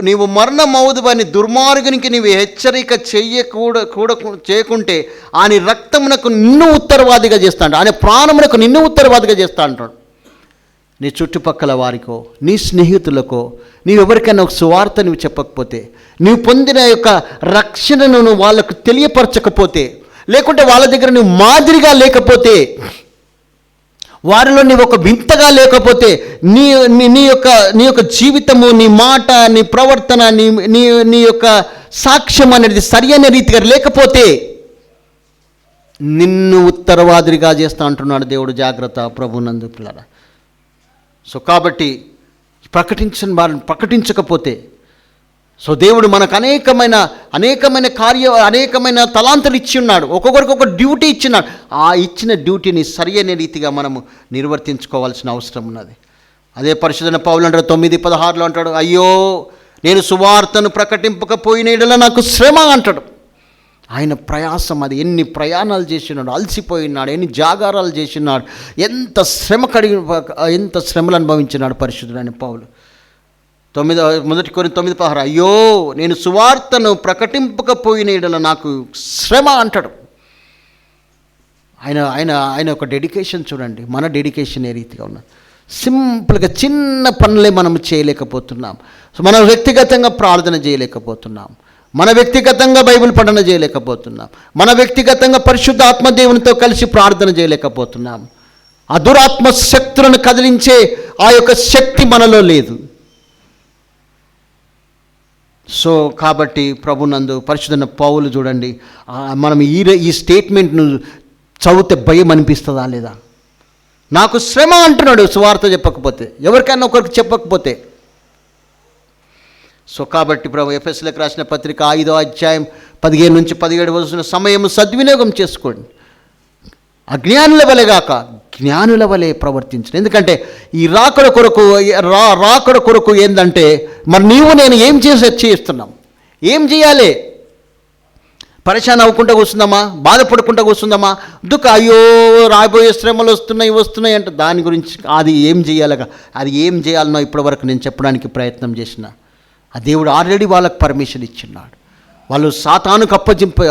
నీవు మరణమవుదు అని దుర్మార్గునికి నీవు హెచ్చరిక చేయకుంటే ఆయన రక్తమునకు నిన్ను ఉత్తరవాదిగా చేస్తాడు, ఆయన ప్రాణమునకు నిన్ను ఉత్తరవాదిగా చేస్తా అంటాడు. నీ చుట్టుపక్కల వారికో, నీ స్నేహితులకో, నీవెవరికైనా ఒక సువార్త నువ్వు చెప్పకపోతే, నీవు పొందిన యొక్క రక్షణను వాళ్ళకు తెలియపరచకపోతే, లేకుంటే వాళ్ళ దగ్గర నువ్వు మాదిరిగా లేకపోతే, వారిలో నీవు ఒక వింతగా లేకపోతే, నీ నీ యొక్క జీవితము, నీ మాట, నీ ప్రవర్తన, నీ నీ నీ యొక్క సాక్ష్యం అనేది సరైన రీతిగా లేకపోతే నిన్ను ఉత్తరవాదిగా చేస్తా అంటున్నాడు దేవుడు. జాగ్రత్త ప్రభునందు పిల్లరా. సో కాబట్టి ప్రకటించని వారిని ప్రకటించకపోతే, సో దేవుడు మనకు అనేకమైన తలాంతులు ఇచ్చి ఉన్నాడు. ఒక్కొక్కరికి ఒక డ్యూటీ ఇచ్చినాడు. ఆ ఇచ్చిన డ్యూటీని సరైన రీతిగా మనము నిర్వర్తించుకోవాల్సిన అవసరం ఉన్నది. అదే పరిశుద్ధ పౌలు అంటాడు 9:16 అంటాడు, అయ్యో నేను సువార్తను ప్రకటింపకపోయిన యెడల నాకు శ్రమ అంటాడు. ఆయన ప్రయాసం అది, ఎన్ని ప్రయాణాలు చేసినాడు, అలసిపోయినాడు, ఎన్ని జాగారాలు చేసినాడు, ఎంత శ్రమలు అనుభవించినాడు పరిశుద్ధుడైన పౌలు. 1 కొరింథీ 9:16 అయ్యో నేను సువార్తను ప్రకటింపకపోయిన యెడల నాకు శ్రమ అంటాడు. ఆయన ఒక డెడికేషన్ చూడండి. మన డెడికేషన్ ఏ రీతిగా ఉన్నది. సింపుల్గా చిన్న పనులే మనం చేయలేకపోతున్నాం. సో మనం వ్యక్తిగతంగా ప్రార్థన చేయలేకపోతున్నాం, మన వ్యక్తిగతంగా బైబిల్ పఠన చేయలేకపోతున్నాం, మన వ్యక్తిగతంగా పరిశుద్ధ ఆత్మదేవునితో కలిసి ప్రార్థన చేయలేకపోతున్నాం. ఆ దురాత్మ శక్తులను కదిలించే ఆ యొక్క శక్తి మనలో లేదు. సో కాబట్టి ప్రభునందు పరిశుద్ధ పౌలు చూడండి, మనం ఈ స్టేట్మెంట్ను చదివితే భయం అనిపిస్తుందా లేదా? నాకు శ్రమ అంటున్నాడు సువార్త చెప్పకపోతే, ఎవరికైనా ఒకరికి చెప్పకపోతే. సో కాబట్టి ప్రభు ఎఫెసీయులకు రాసిన పత్రిక 5వ అధ్యాయం 15-17 వస్తున్న సమయం సద్వినియోగం చేసుకోండి. అజ్ఞానుల వలె గాక జ్ఞానుల వలె ప్రవర్తించండి. ఎందుకంటే ఈ రాకడ కొరకు ఏంటంటే, మరి నీవు నేను ఏం చేస్తున్నాం? ఏం చేయాలి? పరేషాన్ అవ్వకుండా కూర్చుందామా? బాధపడకుండా కూర్చుందామా? అయ్యో రాబోయే శ్రమలు వస్తున్నాయి అంటే దాని గురించి అది ఏం చేయాలగా, అది ఏం చేయాలనో ఇప్పటివరకు నేను చెప్పడానికి ప్రయత్నం చేసిన. ఆ దేవుడు ఆల్రెడీ వాళ్ళకి పర్మిషన్ ఇచ్చిన్నాడు. వాళ్ళు సాతానుకు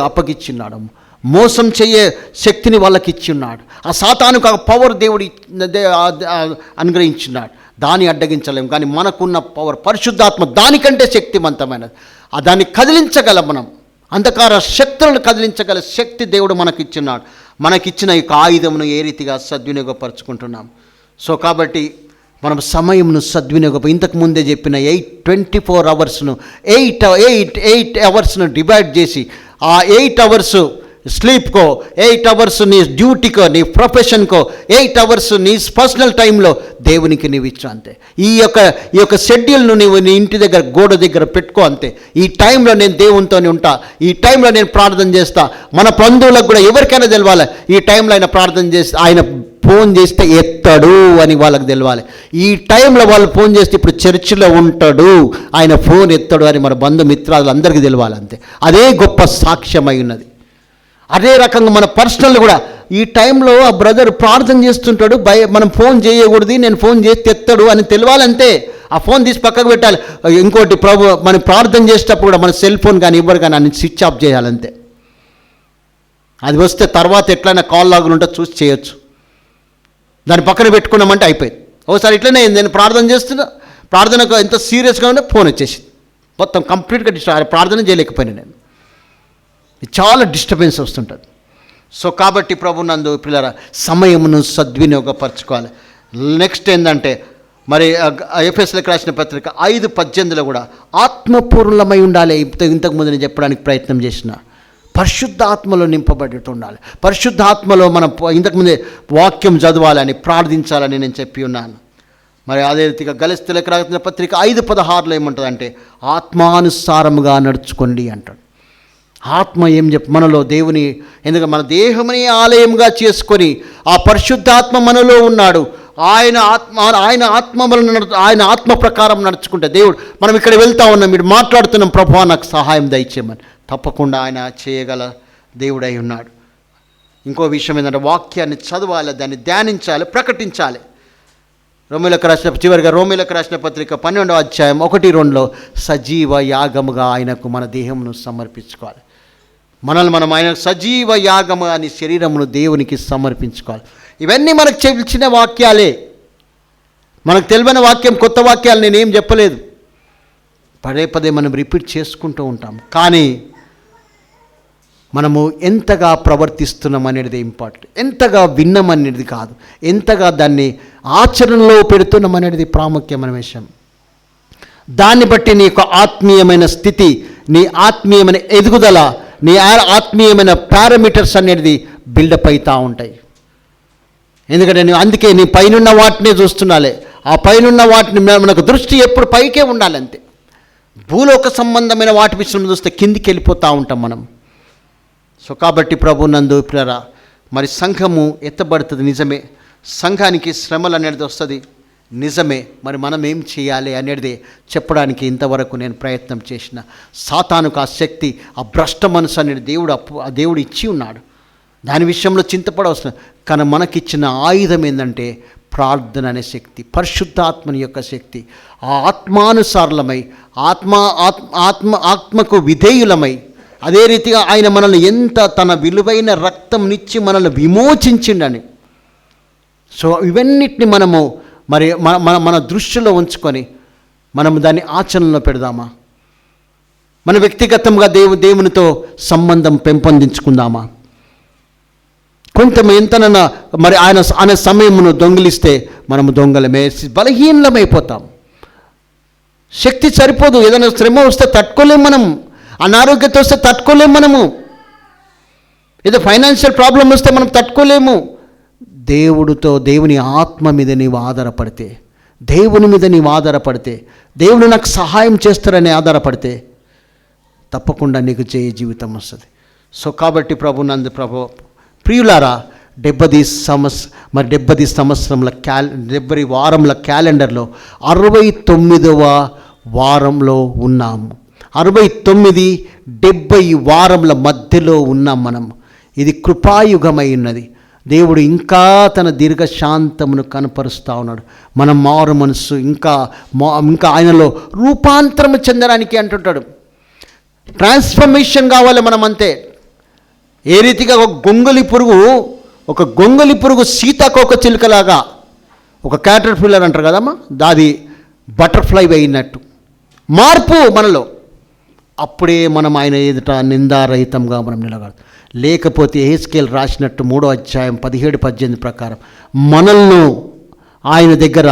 అప్పగిచ్చిన్నాడు. మోసం చేయే శక్తిని వాళ్ళకి ఇచ్చిన్నాడు. ఆ సాతానుకు ఆ పవర్ దేవుడు అనుగ్రహించినాడు. దాన్ని అడ్డగించలేము. కానీ మనకున్న పవర్ పరిశుద్ధాత్మ దానికంటే శక్తివంతమైనది. దాన్ని కదిలించగలం. మనం అంధకార శక్తులను కదిలించగల శక్తి దేవుడు మనకిచ్చినాడు. మనకిచ్చిన ఈ ఆయుధమును ఏ రీతిగా సద్వినియోగపరుచుకుంటున్నాం. సో కాబట్టి మనం సమయంను ఇంతకు ముందే చెప్పిన 24 అవర్స్ను 8 అవర్స్ను డివైడ్ చేసి, ఆ 8 అవర్స్ స్లీప్కో, 8 అవర్స్ నీ డ్యూటీకో, నీ ప్రొఫెషన్కో, 8 అవర్స్ నీ పర్సనల్ టైంలో దేవునికి నీవు ఇచ్చు అంతే. ఈ యొక్క షెడ్యూల్ను నీవు నీ ఇంటి దగ్గర గోడ దగ్గర పెట్టుకో అంతే. ఈ టైంలో నేను దేవునితోనే ఉంటా, ఈ టైంలో నేను ప్రార్థన చేస్తా. మన బంధువులకు కూడా ఎవరికైనా తెలవాలి, ఈ టైంలో ఆయన ప్రార్థన చేస్తే, ఆయన ఫోన్ చేస్తే ఎత్తాడు అని వాళ్ళకి తెలవాలి. ఈ టైంలో వాళ్ళు ఫోన్ చేస్తే ఇప్పుడు చర్చిలో ఉంటాడు, ఆయన ఫోన్ ఎత్తాడు అని మన బంధుమిత్రాలు అందరికీ తెలవాలి అంతే. అదే గొప్ప సాక్ష్యమై ఉన్నది. అదే రకంగా మన పర్సనల్ కూడా ఈ టైంలో ఆ బ్రదర్ ప్రార్థన చేస్తుంటాడు, మనం ఫోన్ చేయకూడదు, నేను ఫోన్ చేస్తే ఎత్తాడు అని తెలవాలంతే. ఆ ఫోన్ తీసి పక్కకు పెట్టాలి. ఇంకోటి మనం ప్రార్థన చేసేటప్పుడు కూడా మన సెల్ ఫోన్ కానీ ఇవ్వరు కానీ అన్ని స్విచ్ ఆఫ్ చేయాలంతే. అది వస్తే తర్వాత ఎట్లయినా కాల్ లాగులు ఉంటే చూసి చేయొచ్చు. దాన్ని పక్కన పెట్టుకున్నామంటే అయిపోయింది. ఒకసారి ఇట్లనే నేను ప్రార్థన చేస్తున్నా, ప్రార్థనకు ఎంత సీరియస్గా ఉంటే ఫోన్ వచ్చేసింది, మొత్తం కంప్లీట్గా ప్రార్థన చేయలేకపోయినా నేను. చాలా డిస్టర్బెన్స్ వస్తుంటుంది. సో కాబట్టి ప్రభునందు పిల్లరా, సమయమును సద్వినియోగపరచుకోవాలి. నెక్స్ట్ ఏంటంటే, మరి ఎఫెసీయులకు రాసిన పత్రిక 5:18 కూడా ఆత్మపూర్ణమై ఉండాలి. ఇంతకుముందు నేను చెప్పడానికి ప్రయత్నం చేసిన పరిశుద్ధాత్మలో నింపబడి ఉండాలి. పరిశుద్ధాత్మలో మనం ఇంతకుముందే వాక్యం చదవాలని, ప్రార్థించాలని నేను చెప్పి ఉన్నాను. మరి అదే రీతిగా గలతీయులకు రాసిన పత్రిక 5:16 ఏమంటుందంటే, ఆత్మానుసారముగా నడుచుకోండి అంటాడు. ఆత్మ ఏం మనలో దేవుని, ఎందుకంటే మన దేహముని ఆలయంగా చేసుకొని ఆ పరిశుద్ధాత్మ మనలో ఉన్నాడు. ఆయన ఆత్మ ప్రకారం నడుచుకుంటే దేవుడు, మనం ఇక్కడ వెళ్తా ఉన్నాం, మీరు మాట్లాడుతున్నాం, ప్రభువా నాకు సహాయం దయచేయమని, తప్పకుండా ఆయన చేయగల దేవుడై ఉన్నాడు. ఇంకో విషయం ఏంటంటే, వాక్యాన్ని చదవాలి, దాన్ని ధ్యానించాలి, ప్రకటించాలి. చివరిగా రోమీయులకు రాసిన పత్రిక 12వ అధ్యాయం 1-2 సజీవ యాగముగా ఆయనకు మన దేహమును సమర్పించుకోవాలి. మనం ఆయన సజీవ యాగము అని శరీరమును దేవునికి సమర్పించుకోవాలి. ఇవన్నీ మనకు తెలిసిన వాక్యాలే. మనకు తెలియని వాక్యం, కొత్త వాక్యాలు నేనేం చెప్పలేదు. పదే మనం రిపీట్ చేసుకుంటూ ఉంటాం. కానీ మనము ఎంతగా ప్రవర్తిస్తున్నాం అనేది ఇంపార్టెంట్. ఎంతగా విన్నాం అనేది కాదు, ఎంతగా దాన్ని ఆచరణలో పెడుతున్నాం అనేది ప్రాముఖ్యమైన విషయం. దాన్ని బట్టి నీ యొక్క ఆత్మీయమైన స్థితి, నీ ఆత్మీయమైన ఎదుగుదల, నీ ఆత్మీయమైన పారామీటర్స్ అనేది బిల్డప్ అవుతూ ఉంటాయి. ఎందుకంటే అందుకే నీ పైనున్న వాటినే చూస్తున్నాలే. ఆ పైనున్న వాటిని మనకు దృష్టి ఎప్పుడు పైకే ఉండాలి అంతే. భూలోక సంబంధమైన వాటి విషయం చూస్తే కిందికి వెళ్ళిపోతూ ఉంటాం మనం. సో కాబట్టి ప్రభు నందు ప్రియరా, మరి సంఘము ఎత్తబడుతుంది నిజమే, సంఘానికి శ్రమలు అనేది వస్తుంది నిజమే. మరి మనం ఏం చేయాలి అనేది చెప్పడానికి ఇంతవరకు నేను ప్రయత్నం చేసిన. సాతానుకు ఆ శక్తి, ఆ భ్రష్ట మనసు అనేది దేవుడు ఇచ్చి ఉన్నాడు. దాని విషయంలో చింతపడవలసిన, కానీ మనకిచ్చిన ఆయుధం ఏంటంటే ప్రార్థన అనే శక్తి, పరిశుద్ధాత్మని యొక్క శక్తి. ఆ ఆత్మానుసారులమై ఆత్మకు విధేయులమై, అదే రీతిగా ఆయన మనల్ని ఎంత తన విలువైన రక్తంనిచ్చి మనల్ని విమోచించిండని. సో ఇవన్నిటిని మనము మరి మన దృష్టిలో ఉంచుకొని మనము దాన్ని ఆచరణలో పెడదామా? మన వ్యక్తిగతంగా దేవునితో సంబంధం పెంపొందించుకుందామా? కొంత ఎంతనన్నా మరి ఆయన సమయమును దొంగిలిస్తే మనము దొంగలమే, బలహీనమైపోతాం. శక్తి సరిపోదు. ఏదైనా శ్రమ వస్తే తట్టుకోలేము మనం, అనారోగ్యత వస్తే తట్టుకోలేము మనము, ఏదో ఫైనాన్షియల్ ప్రాబ్లం వస్తే మనం తట్టుకోలేము. దేవుని ఆత్మ మీద నీవు ఆధారపడితే, దేవుని మీద నీవు ఆధారపడితే, దేవుడు నాకు సహాయం చేస్తారని ఆధారపడితే తప్పకుండా నీకు జయ జీవితం వస్తుంది. సో కాబట్టి ప్రభు ప్రియులారా, 70 సంవత్సరంల 70 వారంల క్యాలెండర్లో 69వ వారంలో ఉన్నాము. 69-70 వారంల మధ్యలో ఉన్నాం మనం. ఇది కృపాయుగమై ఉన్నది. దేవుడు ఇంకా తన దీర్ఘశాంతమును కనపరుస్తూ ఉన్నాడు. మన మారు మనస్సు ఇంకా ఆయనలో రూపాంతరం చెందడానికి అంటుంటాడు. ట్రాన్స్ఫర్మేషన్ కావాలి మనం అంతే. ఏ రీతిగా ఒక గొంగలి పురుగు సీతాకోక చిలుకలాగా, ఒక క్యాటర్పిల్లర్ అంటారు కదమ్మా, దాది బటర్ఫ్లై అయినట్టు మార్పు మనలో. అప్పుడే మనం ఆయన ఎదుట నిందారహితంగా మనం నిలబడతాం. లేకపోతే ఎహెజ్కేలు రాసినట్టు 3వ అధ్యాయం 17-18 ప్రకారం మనల్ని ఆయన దగ్గర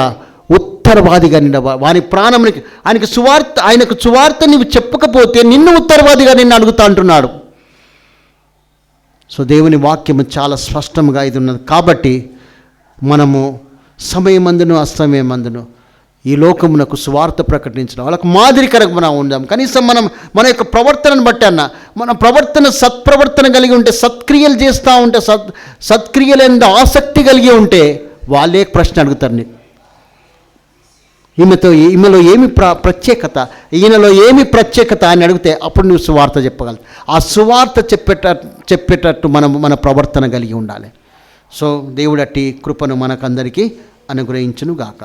ఉత్తరవాదిగా వాని ప్రాణానికి ఆయనకు సువార్త నీవు చెప్పకపోతే నిన్ను ఉత్తరవాదిగా నిన్ను అడుగుతా అంటున్నాడు. సో దేవుని వాక్యము చాలా స్పష్టంగా ఇది ఉన్నది. కాబట్టి మనము సమయమందును అస్తమయమందును ఈ లోకమునకు సువార్త ప్రకటించడం, వాళ్ళకు మాదిరికరంగా మనం ఉందాం. కనీసం మన యొక్క ప్రవర్తనను బట్టి మన ప్రవర్తన సత్ప్రవర్తన కలిగి ఉంటే, సత్క్రియలు చేస్తూ ఉంటే, సత్క్రియలందు ఆసక్తి కలిగి ఉంటే వాళ్ళే ప్రశ్న అడుగుతారు నీకు, ఈమెలో ఏమి ప్రత్యేకత, ఈయనలో ఏమి ప్రత్యేకత అని అడిగితే అప్పుడు నువ్వు సువార్త చెప్పగలవు. ఆ సువార్త చెప్పేటట్టు మన ప్రవర్తన కలిగి ఉండాలి. సో దేవుడు అట్టి కృపను మనకందరికీ అనుగ్రహించును గాక.